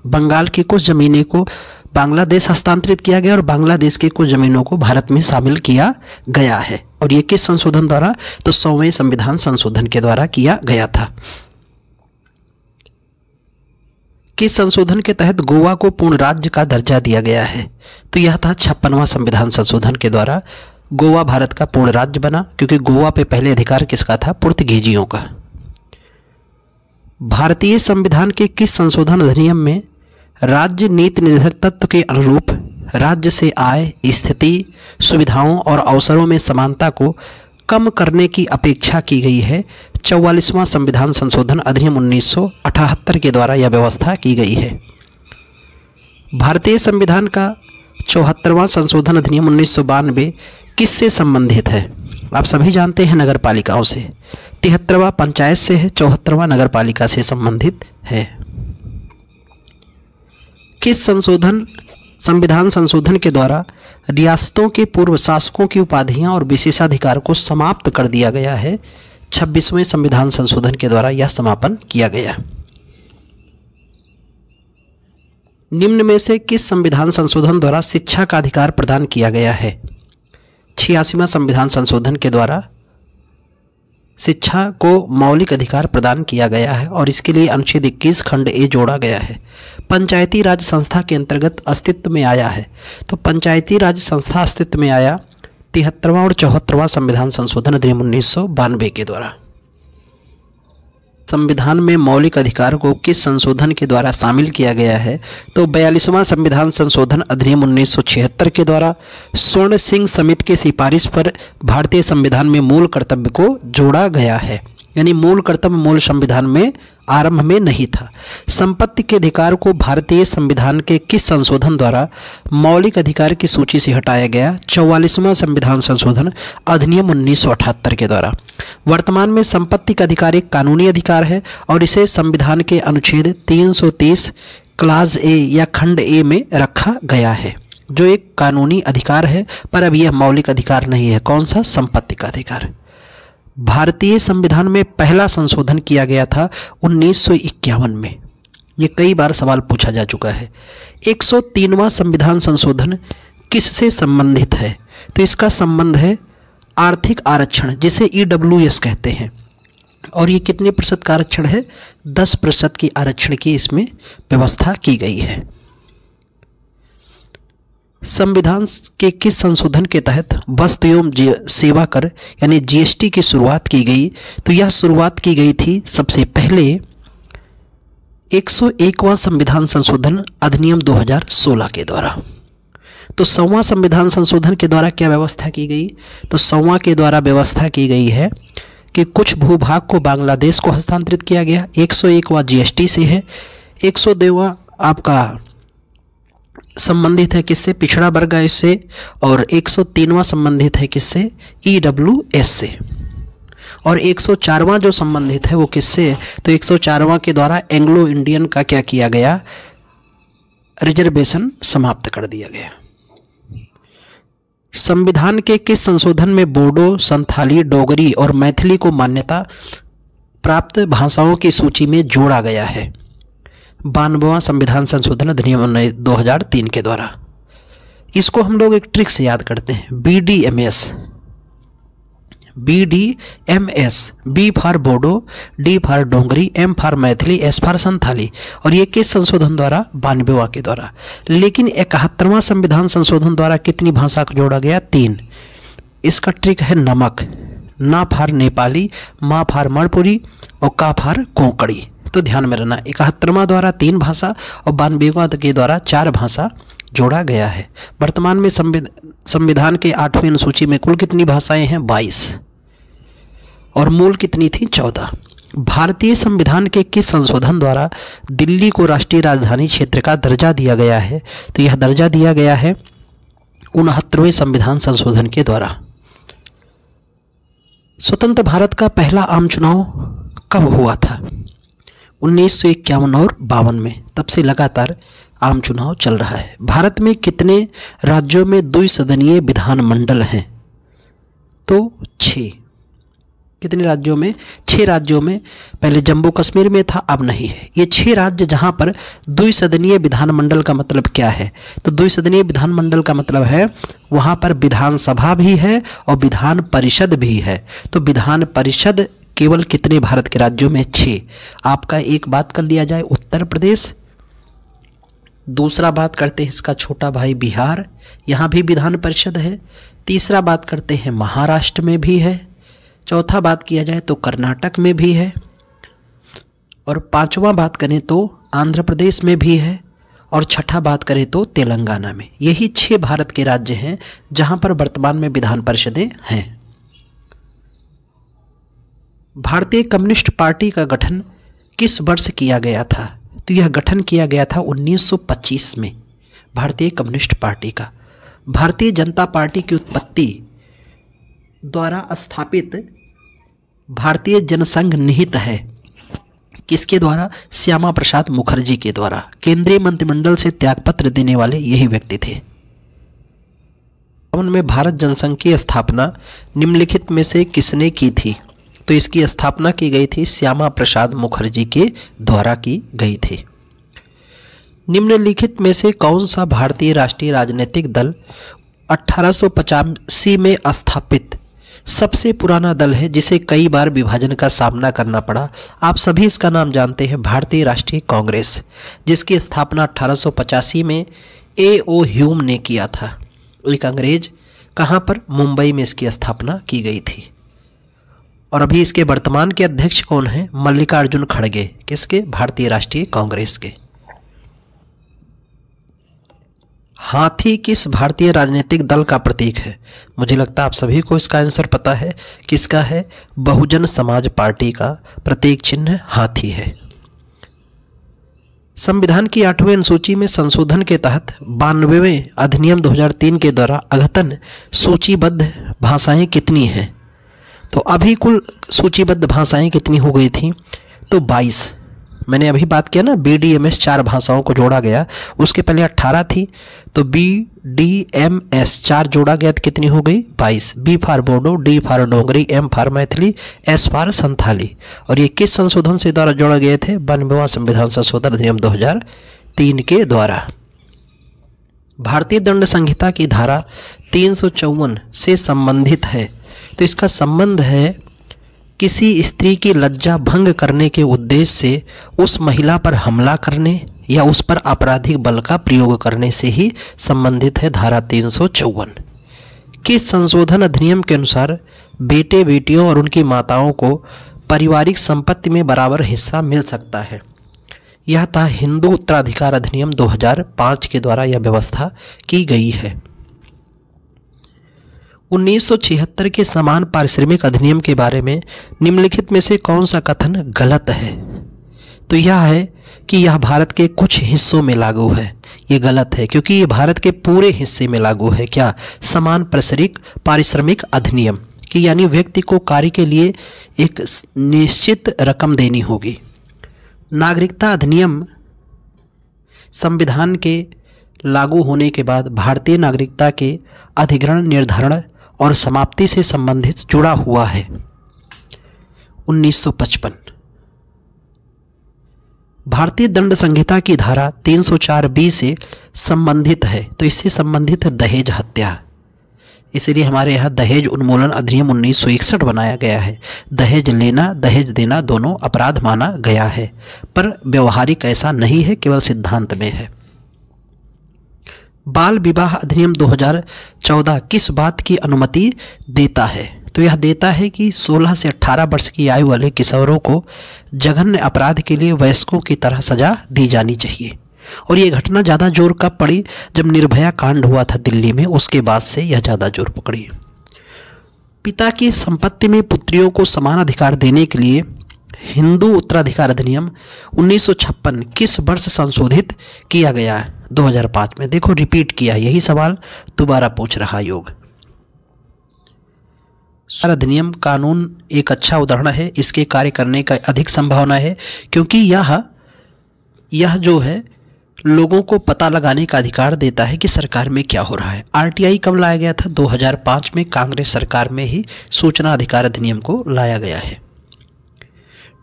बंगाल की कुछ ज़मीनें को बांग्लादेश हस्तांतरित किया गया और बांग्लादेश की कुछ ज़मीनों को भारत में शामिल किया गया है। और ये किस संशोधन द्वारा? तो 100वें संविधान संशोधन के द्वारा किया गया था। किस संशोधन के तहत गोवा को पूर्ण राज्य का दर्जा दिया गया है? तो यह था 56वां संविधान संशोधन के द्वारा गोवा भारत का पूर्ण राज्य बना, क्योंकि गोवा पे पहले अधिकार किसका था? पुर्तगीजियों का। भारतीय संविधान के किस संशोधन अधिनियम में राज्य नीति निर्धारक तत्व के अनुरूप राज्य से आय, स्थिति, सुविधाओं और अवसरों में समानता को कम करने की अपेक्षा की गई है? 44वां संविधान संशोधन अधिनियम 1978 के द्वारा यह व्यवस्था की गई है। भारतीय संविधान का 74वां संशोधन अधिनियम 1992 किससे संबंधित है? आप सभी जानते हैं, नगर पालिकाओं से। 73वां पंचायत से है, 74वां नगर पालिका से संबंधित है। किस संविधान संशोधन के द्वारा रियासतों के पूर्व शासकों की उपाधियां और विशेषाधिकार को समाप्त कर दिया गया है? 26वें संविधान संशोधन के द्वारा यह समापन किया गया। निम्न में से किस संविधान संशोधन द्वारा शिक्षा का अधिकार प्रदान किया गया है? 86वां संविधान संशोधन के द्वारा शिक्षा को मौलिक अधिकार प्रदान किया गया है और इसके लिए अनुच्छेद 21 खंड ए जोड़ा गया है। पंचायती राज संस्था के अंतर्गत अस्तित्व में आया है? तो पंचायती राज संस्था अस्तित्व में आया 73वां और 74वां संविधान संशोधन अधिनियम 1992 के द्वारा। संविधान में मौलिक अधिकार को किस संशोधन के द्वारा शामिल किया गया है? तो 42वां संविधान संशोधन अधिनियम 1976 के द्वारा स्वर्ण सिंह समिति की सिफारिश पर भारतीय संविधान में मूल कर्तव्य को जोड़ा गया है। यानी मूल कर्तव्य मूल संविधान में आरंभ में नहीं था। संपत्ति के अधिकार को भारतीय संविधान के किस संशोधन द्वारा मौलिक अधिकार की सूची से हटाया गया? 44वां संविधान संशोधन अधिनियम 1978 के द्वारा। वर्तमान में संपत्ति का अधिकार एक कानूनी अधिकार है और इसे संविधान के अनुच्छेद 330 क्लास ए या खंड ए में रखा गया है, जो एक कानूनी अधिकार है, पर अब यह मौलिक अधिकार नहीं है। कौन सा? संपत्ति का अधिकार। भारतीय संविधान में पहला संशोधन किया गया था 1951 में। ये कई बार सवाल पूछा जा चुका है। 103वां संविधान संशोधन किससे संबंधित है? तो इसका संबंध है आर्थिक आरक्षण, जिसे EWS कहते हैं। और ये कितने प्रतिशत का आरक्षण है? 10% की आरक्षण की इसमें व्यवस्था की गई है। संविधान के किस संशोधन के तहत वस्तु एवं सेवा कर यानी GST की शुरुआत की गई? तो यह शुरुआत की गई थी सबसे पहले 101वां संविधान संशोधन अधिनियम 2016 के द्वारा। तो 100वां संविधान संशोधन के द्वारा क्या व्यवस्था की गई? तो 100वां के द्वारा व्यवस्था की गई है कि कुछ भूभाग को बांग्लादेश को हस्तांतरित किया गया। 101वां GST से है। 102वां आपका संबंधित है किससे? पिछड़ा वर्ग से। और 103वां संबंधित है किससे? EWS से। और 104वां जो संबंधित है वो किससे? तो 104वां के द्वारा एंग्लो इंडियन का क्या किया गया? रिजर्वेशन समाप्त कर दिया गया। संविधान के किस संशोधन में बोडो, संथाली, डोगरी और मैथिली को मान्यता प्राप्त भाषाओं की सूची में जोड़ा गया है? 92वां संविधान संशोधन अधिनियम 2003 के द्वारा। इसको हम लोग एक ट्रिक से याद करते हैं, BDMS। B for Bodo, D for Dongri, M for Maithili, S for Santhali. और ये किस संशोधन द्वारा? 92वां के द्वारा। लेकिन 71वां संविधान संशोधन द्वारा कितनी भाषा को जोड़ा गया? 3। इसका ट्रिक है नमक। ना फॉर नेपाली, मा फॉर मणिपुरी और का फॉर कोंकणी। तो ध्यान में रहना, 71वां द्वारा 3 भाषा और 92वां के द्वारा 4 भाषा जोड़ा गया है। वर्तमान में संविधान के 8वें अनुसूची में कुल कितनी भाषाएं हैं? 22। और मूल कितनी थी? 14। भारतीय संविधान के किस संशोधन द्वारा दिल्ली को राष्ट्रीय राजधानी क्षेत्र का दर्जा दिया गया है? तो यह दर्जा दिया गया है 69वें संविधान संशोधन के द्वारा। स्वतंत्र भारत का पहला आम चुनाव कब हुआ था? 1951 और 52 में। तब से लगातार आम चुनाव चल रहा है। भारत में कितने राज्यों में द्विसदनीय विधानमंडल हैं? तो 6। कितने राज्यों में? 6 राज्यों में। पहले जम्मू कश्मीर में था, अब नहीं है। ये 6 राज्य जहां पर द्विसदनीय विधानमंडल का मतलब क्या है? तो द्विसदनीय विधानमंडल का मतलब है वहां पर विधानसभा भी है और विधान परिषद भी है। तो विधान परिषद केवल कितने भारत के राज्यों में? 6। आपका एक बात कर लिया जाए उत्तर प्रदेश, दूसरा बात करते हैं इसका छोटा भाई बिहार, यहाँ भी विधान परिषद है। तीसरा बात करते हैं महाराष्ट्र में भी है। चौथा बात किया जाए तो कर्नाटक में भी है। और 5वां बात करें तो आंध्र प्रदेश में भी है। और छठा बात करें तो तेलंगाना में। यही 6 भारत के राज्य हैं जहां पर वर्तमान में विधान परिषदें हैं। भारतीय कम्युनिस्ट पार्टी का गठन किस वर्ष किया गया था? तो यह गठन किया गया था 1925 में। भारतीय कम्युनिस्ट पार्टी का। भारतीय जनता पार्टी की उत्पत्ति द्वारा स्थापित भारतीय जनसंघ निहित है किसके द्वारा? श्यामा प्रसाद मुखर्जी के द्वारा। केंद्रीय मंत्रिमंडल से त्यागपत्र देने वाले यही व्यक्ति थे। में भारत जनसंघ की स्थापना निम्नलिखित में से किसने की थी? तो इसकी स्थापना की गई थी श्यामा प्रसाद मुखर्जी के द्वारा की गई थी। निम्नलिखित में से कौन सा भारतीय राष्ट्रीय राजनीतिक दल 1885 में स्थापित सबसे पुराना दल है जिसे कई बार विभाजन का सामना करना पड़ा? आप सभी इसका नाम जानते हैं, भारतीय राष्ट्रीय कांग्रेस, जिसकी स्थापना 1885 में A.O. ह्यूम ने किया था। एक अंग्रेज। कहाँ पर? मुंबई में इसकी स्थापना की गई थी। और अभी इसके वर्तमान के अध्यक्ष कौन हैं? मल्लिकार्जुन खड़गे। किसके? भारतीय राष्ट्रीय कांग्रेस के। हाथी किस भारतीय राजनीतिक दल का प्रतीक है? मुझे लगता है आप सभी को इसका आंसर पता है। किसका है? बहुजन समाज पार्टी का प्रतीक चिन्ह हाथी है। संविधान की 8वीं अनुसूची में संशोधन के तहत 92वें अधिनियम 2003 के द्वारा अद्यतन सूचीबद्ध भाषाएं कितनी हैं? तो अभी कुल सूचीबद्ध भाषाएं कितनी हो गई थी? तो 22। मैंने अभी बात किया ना, BDMS 4 भाषाओं को जोड़ा गया, उसके पहले 18 थी, तो BDMS 4 जोड़ा गया तो कितनी हो गई? 22। B for Bodo, D for Dogri, M for Maithili, S for Santhali. और ये किस संशोधन से द्वारा जोड़ा गए थे? 92वां संविधान संशोधन अधिनियम 2003 के द्वारा। भारतीय दंड संहिता की धारा 354 से संबंधित है, तो इसका संबंध है किसी स्त्री की लज्जा भंग करने के उद्देश्य से उस महिला पर हमला करने या उस पर आपराधिक बल का प्रयोग करने से ही संबंधित है धारा 354। किस संशोधन अधिनियम के अनुसार बेटे बेटियों और उनकी माताओं को पारिवारिक संपत्ति में बराबर हिस्सा मिल सकता है? यह था हिंदू उत्तराधिकार अधिनियम 2005 के द्वारा यह व्यवस्था की गई है। 1976 के समान पारिश्रमिक अधिनियम के बारे में निम्नलिखित में से कौन सा कथन गलत है? तो यह है कि यह भारत के कुछ हिस्सों में लागू है। ये गलत है क्योंकि ये भारत के पूरे हिस्से में लागू है। क्या? समान पारिश्रमिक अधिनियम कि यानी व्यक्ति को कार्य के लिए एक निश्चित रकम देनी होगी। नागरिकता अधिनियम संविधान के लागू होने के बाद भारतीय नागरिकता के अधिग्रहण, निर्धारण और समाप्ति से संबंधित जुड़ा हुआ है। 1955 भारतीय दंड संहिता की धारा 304B से संबंधित है, तो इससे संबंधित है दहेज हत्या। इसलिए हमारे यहाँ दहेज उन्मूलन अधिनियम 1961 बनाया गया है। दहेज लेना, दहेज देना दोनों अपराध माना गया है, पर व्यवहारिक ऐसा नहीं है, केवल सिद्धांत में है। बाल विवाह अधिनियम 2014 किस बात की अनुमति देता है? तो यह देता है कि 16 से 18 वर्ष की आयु वाले किशोरों को जघन्य अपराध के लिए वयस्कों की तरह सजा दी जानी चाहिए। और ये घटना ज़्यादा जोर कब पड़ी? जब निर्भया कांड हुआ था दिल्ली में, उसके बाद से यह ज़्यादा जोर पकड़ी। पिता की संपत्ति में पुत्रियों को समान अधिकार देने के लिए हिंदू उत्तराधिकार अधिनियम 1956 किस वर्ष संशोधित किया गया है? 2005 में। देखो रिपीट किया, यही सवाल दोबारा पूछ रहा योग। अधिनियम कानून एक अच्छा उदाहरण है, इसके कार्य करने का अधिक संभावना है क्योंकि यह जो है लोगों को पता लगाने का अधिकार देता है कि सरकार में क्या हो रहा है। RTI कब लाया गया था? 2005 में कांग्रेस सरकार में ही सूचना अधिकार अधिनियम को लाया गया है।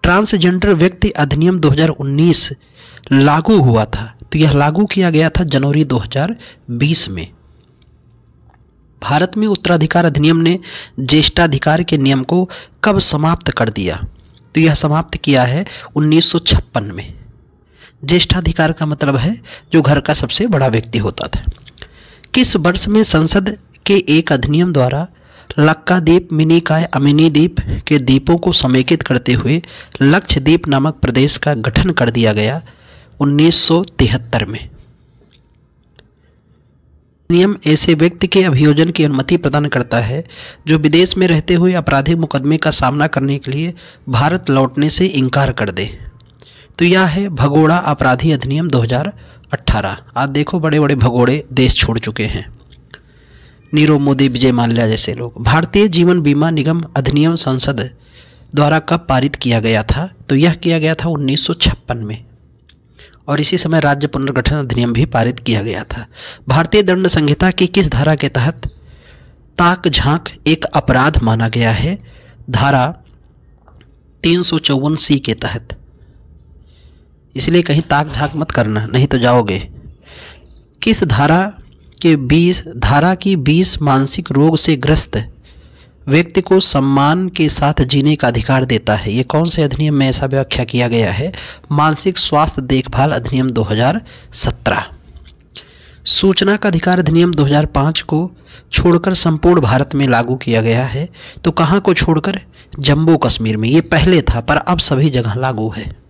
ट्रांसजेंडर व्यक्ति अधिनियम 2019 लागू हुआ था, तो यह लागू किया गया था जनवरी 2020 में। भारत में उत्तराधिकार अधिनियम ने ज्येष्ठाधिकार के नियम को कब समाप्त कर दिया? तो यह समाप्त किया है 1956 में। ज्येष्ठाधिकार का मतलब है जो घर का सबसे बड़ा व्यक्ति होता था। किस वर्ष में संसद के एक अधिनियम द्वारा लक्काद्वीप, मिनिकॉय, अमिनी द्वीप के द्वीपों को समेकित करते हुए लक्षद्वीप नामक प्रदेश का गठन कर दिया गया? 1973 में। नियम ऐसे व्यक्ति के अभियोजन की अनुमति प्रदान करता है जो विदेश में रहते हुए आपराधिक मुकदमे का सामना करने के लिए भारत लौटने से इनकार कर दे। तो यह है भगोड़ा अपराधी अधिनियम 2018। आज देखो बड़े बड़े भगोड़े देश छोड़ चुके हैं, नीरव मोदी, विजय माल्या जैसे लोग। भारतीय जीवन बीमा निगम अधिनियम संसद द्वारा कब पारित किया गया था? तो यह किया गया था 1956 में, और इसी समय राज्य पुनर्गठन अधिनियम भी पारित किया गया था। भारतीय दंड संहिता की किस धारा के तहत ताक झांक एक अपराध माना गया है? धारा 354C के तहत। इसलिए कहीं ताक झांक मत करना, नहीं तो जाओगे। किस धारा की 20 मानसिक रोग से ग्रस्त व्यक्ति को सम्मान के साथ जीने का अधिकार देता है? ये कौन से अधिनियम में ऐसा व्याख्या किया गया है? मानसिक स्वास्थ्य देखभाल अधिनियम 2017। सूचना का अधिकार अधिनियम 2005 को छोड़कर संपूर्ण भारत में लागू किया गया है, तो कहाँ को छोड़कर? जम्मू कश्मीर में। ये पहले था पर अब सभी जगह लागू है।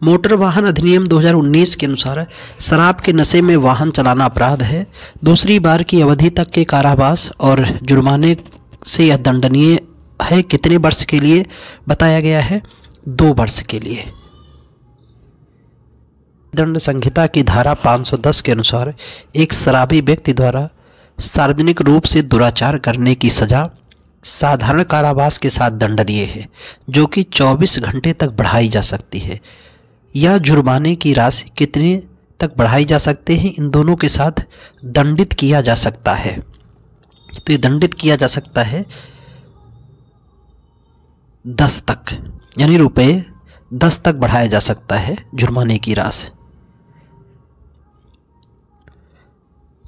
मोटर वाहन अधिनियम 2019 के अनुसार शराब के नशे में वाहन चलाना अपराध है। दूसरी बार की अवधि तक के कारावास और जुर्माने से यह दंडनीय है। कितने वर्ष के लिए बताया गया है? 2 वर्ष के लिए। दंड संहिता की धारा 510 के अनुसार एक शराबी व्यक्ति द्वारा सार्वजनिक रूप से दुराचार करने की सजा साधारण कारावास के साथ दंडनीय है, जो कि 24 घंटे तक बढ़ाई जा सकती है। यह जुर्माने की राशि कितने तक बढ़ाई जा सकते हैं? इन दोनों के साथ दंडित किया जा सकता है। तो ये दंडित किया जा सकता है 10 तक, यानी रुपए 10 तक बढ़ाया जा सकता है जुर्माने की राशि।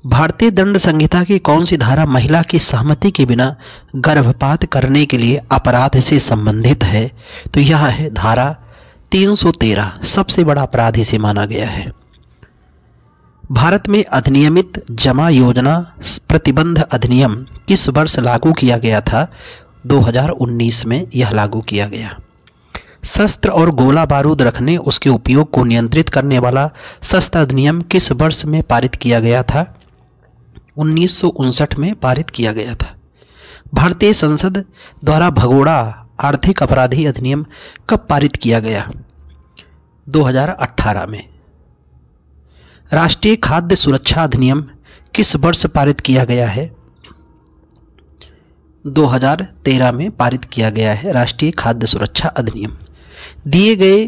भारतीय दंड संहिता की कौन सी धारा महिला की सहमति के बिना गर्भपात करने के लिए अपराध से संबंधित है? तो यह है धारा 313, सबसे बड़ा अपराध इसे माना गया है। भारत में अधिनियमित जमा योजना प्रतिबंध अधिनियम किस वर्ष लागू किया गया था? 2019 में यह लागू किया गया। शस्त्र और गोला बारूद रखने, उसके उपयोग को नियंत्रित करने वाला शस्त्र अधिनियम किस वर्ष में पारित किया गया था? 1959 में पारित किया गया था। भारतीय संसद द्वारा भगोड़ा आर्थिक अपराधी अधिनियम कब पारित किया गया? 2018 में। राष्ट्रीय खाद्य सुरक्षा अधिनियम किस वर्ष पारित किया गया है? 2013 में पारित किया गया है राष्ट्रीय खाद्य सुरक्षा अधिनियम। दिए गए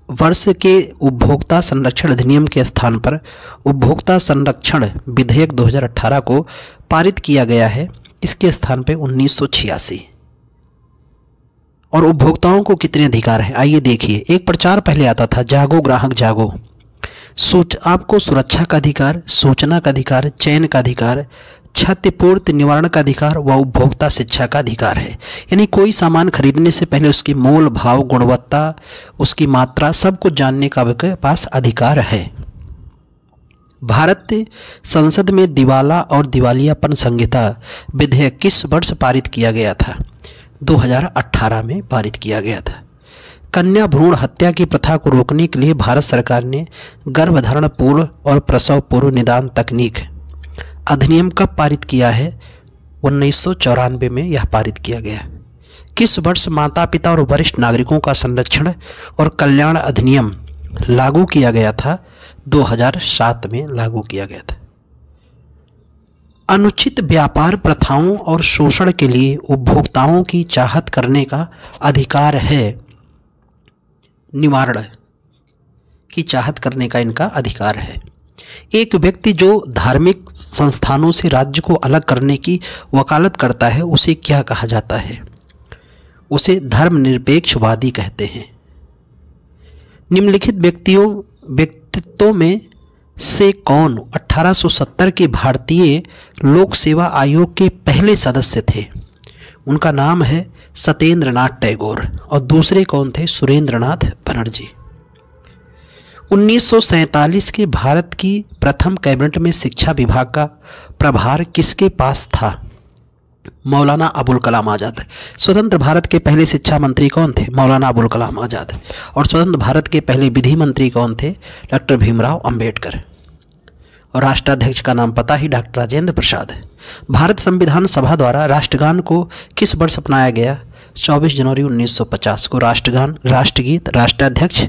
वर्ष के उपभोक्ता संरक्षण अधिनियम के स्थान पर उपभोक्ता संरक्षण विधेयक 2018 को पारित किया गया है। इसके स्थान पर 1986। और उपभोक्ताओं को कितने अधिकार हैं? आइए देखिए। एक प्रचार पहले आता था, जागो ग्राहक जागो। आपको सुरक्षा का अधिकार, सूचना का अधिकार, चयन का अधिकार, क्षतिपूर्ति निवारण का अधिकार व उपभोक्ता शिक्षा का अधिकार है। यानी कोई सामान खरीदने से पहले उसकी मोल भाव, गुणवत्ता, उसकी मात्रा सब कुछ जानने का आपके पास अधिकार है। भारत संसद में दिवाला और दिवालियापन संहिता विधेयक किस वर्ष पारित किया गया था? 2018 में पारित किया गया था। कन्या भ्रूण हत्या की प्रथा को रोकने के लिए भारत सरकार ने गर्भधारण पूर्व और प्रसव पूर्व निदान तकनीक अधिनियम कब पारित किया है? 1994 में यह पारित किया गया। किस वर्ष माता पिता और वरिष्ठ नागरिकों का संरक्षण और कल्याण अधिनियम लागू किया गया था? 2007 में लागू किया गया था। अनुचित व्यापार प्रथाओं और शोषण के लिए उपभोक्ताओं की चाहत करने का अधिकार है। निवारण की चाहत करने का इनका अधिकार है। एक व्यक्ति जो धार्मिक संस्थानों से राज्य को अलग करने की वकालत करता है, उसे क्या कहा जाता है? उसे धर्मनिरपेक्षवादी कहते हैं। निम्नलिखित व्यक्तित्वों में से कौन 1870 के भारतीय लोक सेवा आयोग के पहले सदस्य थे? उनका नाम है सत्येंद्रनाथ टैगोर। और दूसरे कौन थे? सुरेंद्रनाथ बनर्जी। 1947 के भारत की प्रथम कैबिनेट में शिक्षा विभाग का प्रभार किसके पास था? मौलाना अबुल कलाम आज़ाद। स्वतंत्र भारत के पहले शिक्षा मंत्री कौन थे? मौलाना अबुल कलाम आज़ाद। और स्वतंत्र भारत के पहले विधि मंत्री कौन थे? डॉक्टर भीमराव अंबेडकर। और राष्ट्राध्यक्ष का नाम पता ही, डॉक्टर राजेंद्र प्रसाद। भारत संविधान सभा द्वारा राष्ट्रगान को किस वर्ष अपनाया गया? 24 जनवरी 1950 को राष्ट्रगान, राष्ट्रगीत, राष्ट्राध्यक्ष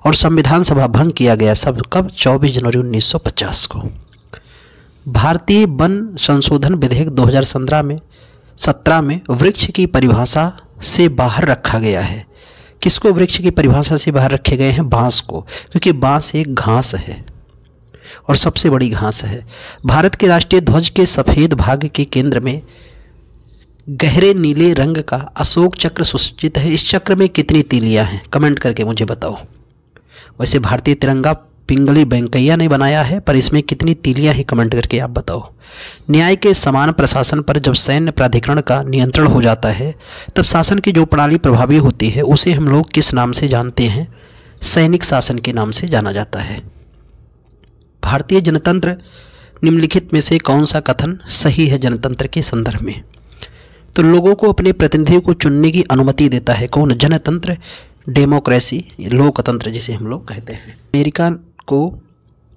और संविधान सभा भंग किया गया सब कब? 24 जनवरी 1950 को। भारतीय वन संशोधन विधेयक 2017 में वृक्ष की परिभाषा से बाहर रखा गया है। किसको वृक्ष की परिभाषा से बाहर रखे गए हैं? बांस को, क्योंकि बांस एक घास है और सबसे बड़ी घास है। भारत के राष्ट्रीय ध्वज के सफ़ेद भाग के केंद्र में गहरे नीले रंग का अशोक चक्र सुसज्जित है। इस चक्र में कितनी तीलियां हैं? कमेंट करके मुझे बताओ। वैसे भारतीय तिरंगा पिंगली वेंकैया ने बनाया है, पर इसमें कितनी तीलियां हैं? कमेंट करके आप बताओ। न्याय के समान प्रशासन पर जब सैन्य प्राधिकरण का नियंत्रण हो जाता है, तब शासन की जो प्रणाली प्रभावी होती है उसे हम लोग किस नाम से जानते हैं? सैनिक शासन के नाम से जाना जाता है। भारतीय जनतंत्र निम्नलिखित में से कौन सा कथन सही है जनतंत्र के संदर्भ में? तो लोगों को अपने प्रतिनिधियों को चुनने की अनुमति देता है कौन? जनतंत्र, डेमोक्रेसी, लोकतंत्र जिसे हम लोग कहते हैं। अमेरिका को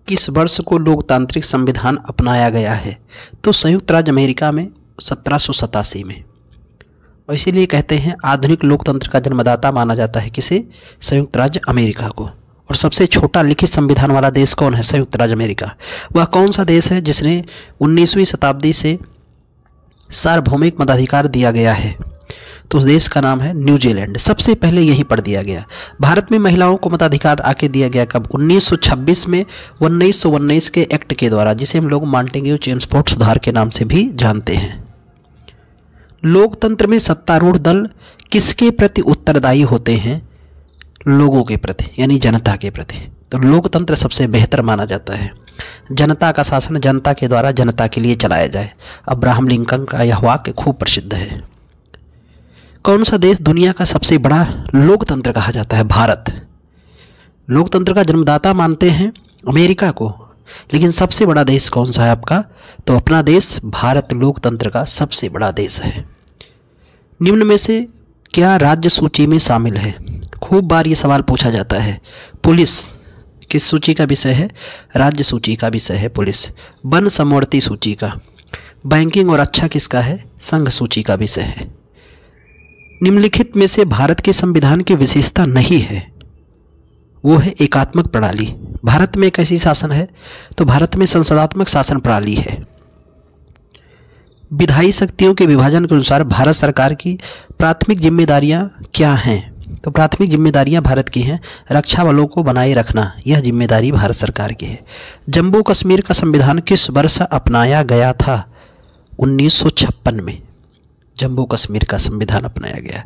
किस वर्ष को लोकतांत्रिक संविधान अपनाया गया है? तो संयुक्त राज्य अमेरिका में 1787 में। और इसीलिए कहते हैं आधुनिक लोकतंत्र का जन्मदाता माना जाता है किसे? संयुक्त राज्य अमेरिका को। और सबसे छोटा लिखित संविधान वाला देश कौन है? संयुक्त राज्य अमेरिका। वह कौन सा देश है जिसने 19वीं शताब्दी से सार्वभौमिक मताधिकार दिया गया है? तो उस देश का नाम है न्यूजीलैंड। सबसे पहले यहीं पर दिया गया। भारत में महिलाओं को मताधिकार आके दिया गया कब? 1926 में 1919 के एक्ट के द्वारा, जिसे हम लोग मॉन्टेग्यू चेम्सफोर्ड सुधार के नाम से भी जानते हैं। लोकतंत्र में सत्तारूढ़ दल किसके प्रति उत्तरदायी होते हैं? लोगों के प्रति, यानी जनता के प्रति। तो लोकतंत्र सबसे बेहतर माना जाता है। जनता का शासन जनता के द्वारा जनता के लिए चलाया जाए। अब्राहम लिंकन का यह वाक्य खूब प्रसिद्ध है। कौन सा देश दुनिया का सबसे बड़ा लोकतंत्र कहा जाता है? भारत। लोकतंत्र का जन्मदाता मानते हैं अमेरिका को, लेकिन सबसे बड़ा देश कौन सा है आपका? तो अपना देश भारत लोकतंत्र का सबसे बड़ा देश है। निम्न में से क्या राज्य सूची में शामिल है? खूब बार ये सवाल पूछा जाता है। पुलिस किस सूची का विषय है? राज्य सूची का विषय है पुलिस। वन समवर्ती सूची का। बैंकिंग और रक्षा किसका है? संघ सूची का विषय है। निम्नलिखित में से भारत के संविधान की विशेषता नहीं है, वो है एकात्मक प्रणाली। भारत में कैसी शासन है? तो भारत में संसदात्मक शासन प्रणाली है। विधायी शक्तियों के विभाजन के अनुसार भारत सरकार की प्राथमिक जिम्मेदारियां क्या हैं? तो प्राथमिक जिम्मेदारियां भारत की हैं रक्षा बलों को बनाए रखना, यह जिम्मेदारी भारत सरकार की है। जम्मू कश्मीर का संविधान किस वर्ष अपनाया गया था? 1956 में जम्मू कश्मीर का संविधान अपनाया गया।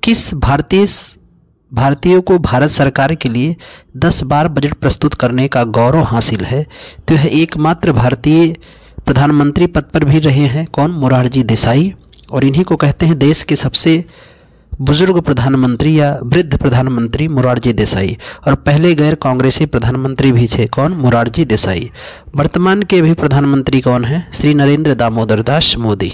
किस भारतीयों को भारत सरकार के लिए 10 बार बजट प्रस्तुत करने का गौरव हासिल है? तो यह एकमात्र भारतीय प्रधानमंत्री पद पर भी रहे हैं। कौन? मोरारजी देसाई। और इन्हीं को कहते हैं देश के सबसे बुजुर्ग प्रधानमंत्री या वृद्ध प्रधानमंत्री, मोरारजी देसाई। और पहले गैर कांग्रेसी प्रधानमंत्री भी थे। कौन? मोरारजी देसाई। वर्तमान के भी प्रधानमंत्री कौन है? श्री नरेंद्र दामोदर दास मोदी।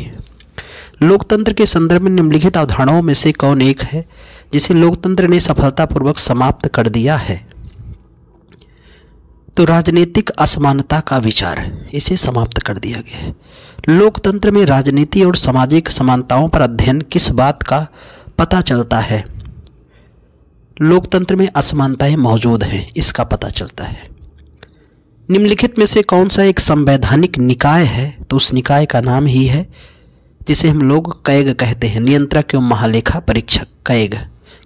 लोकतंत्र के संदर्भ में निम्नलिखित अवधारणाओं में से कौन एक है जिसे लोकतंत्र ने सफलतापूर्वक समाप्त कर दिया है? तो राजनीतिक असमानता का विचार, इसे समाप्त कर दिया गया है। लोकतंत्र में राजनीति और सामाजिक समानताओं पर अध्ययन किस बात का पता चलता है? लोकतंत्र में असमानताएं मौजूद हैं, इसका पता चलता है। निम्नलिखित में से कौन सा एक संवैधानिक निकाय है? तो उस निकाय का नाम ही है जिसे हम लोग कैग कहते हैं, नियंत्रक एवं महालेखा परीक्षक, कैग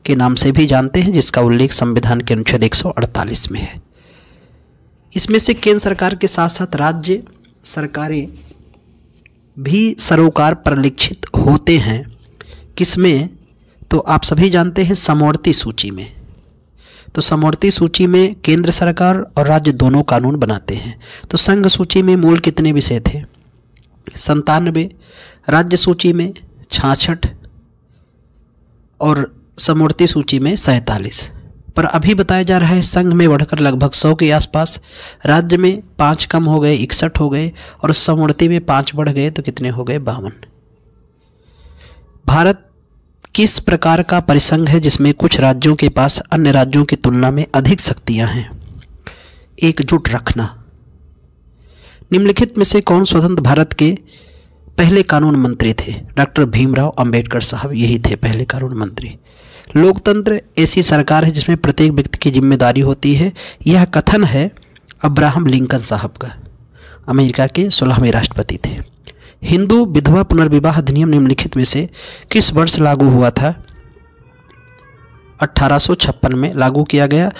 के नाम से भी जानते हैं, जिसका उल्लेख संविधान के अनुच्छेद 148 में है। इसमें से केंद्र सरकार के साथ साथ राज्य सरकारें भी सरोकार परिलक्षित होते हैं। किसमें? तो आप सभी जानते हैं समवर्ती सूची में। तो समवर्ती सूची में केंद्र सरकार और राज्य दोनों कानून बनाते हैं। तो संघ सूची में मूल कितने विषय थे? 97, राज्य सूची में 66 और समवर्ती सूची में 47। पर अभी बताया जा रहा है संघ में बढ़कर लगभग 100 के आसपास, राज्य में 5 कम हो गए 61 हो गए, और समवर्ती में 5 बढ़ गए तो कितने हो गए? 52। भारत किस प्रकार का परिसंघ है जिसमें कुछ राज्यों के पास अन्य राज्यों की तुलना में अधिक शक्तियां हैं? एकजुट रखना। निम्नलिखित में से कौन स्वतंत्र भारत के पहले कानून मंत्री थे? डॉक्टर भीमराव अंबेडकर साहब यही थे पहले कानून मंत्री। लोकतंत्र ऐसी सरकार है जिसमें प्रत्येक व्यक्ति की जिम्मेदारी होती है, यह कथन है अब्राहम लिंकन साहब का, अमेरिका के 16वें राष्ट्रपति थे। हिंदू विधवा पुनर्विवाह अधिनियम निम्नलिखित में से किस वर्ष लागू हुआ था? 1856 में लागू किया गया।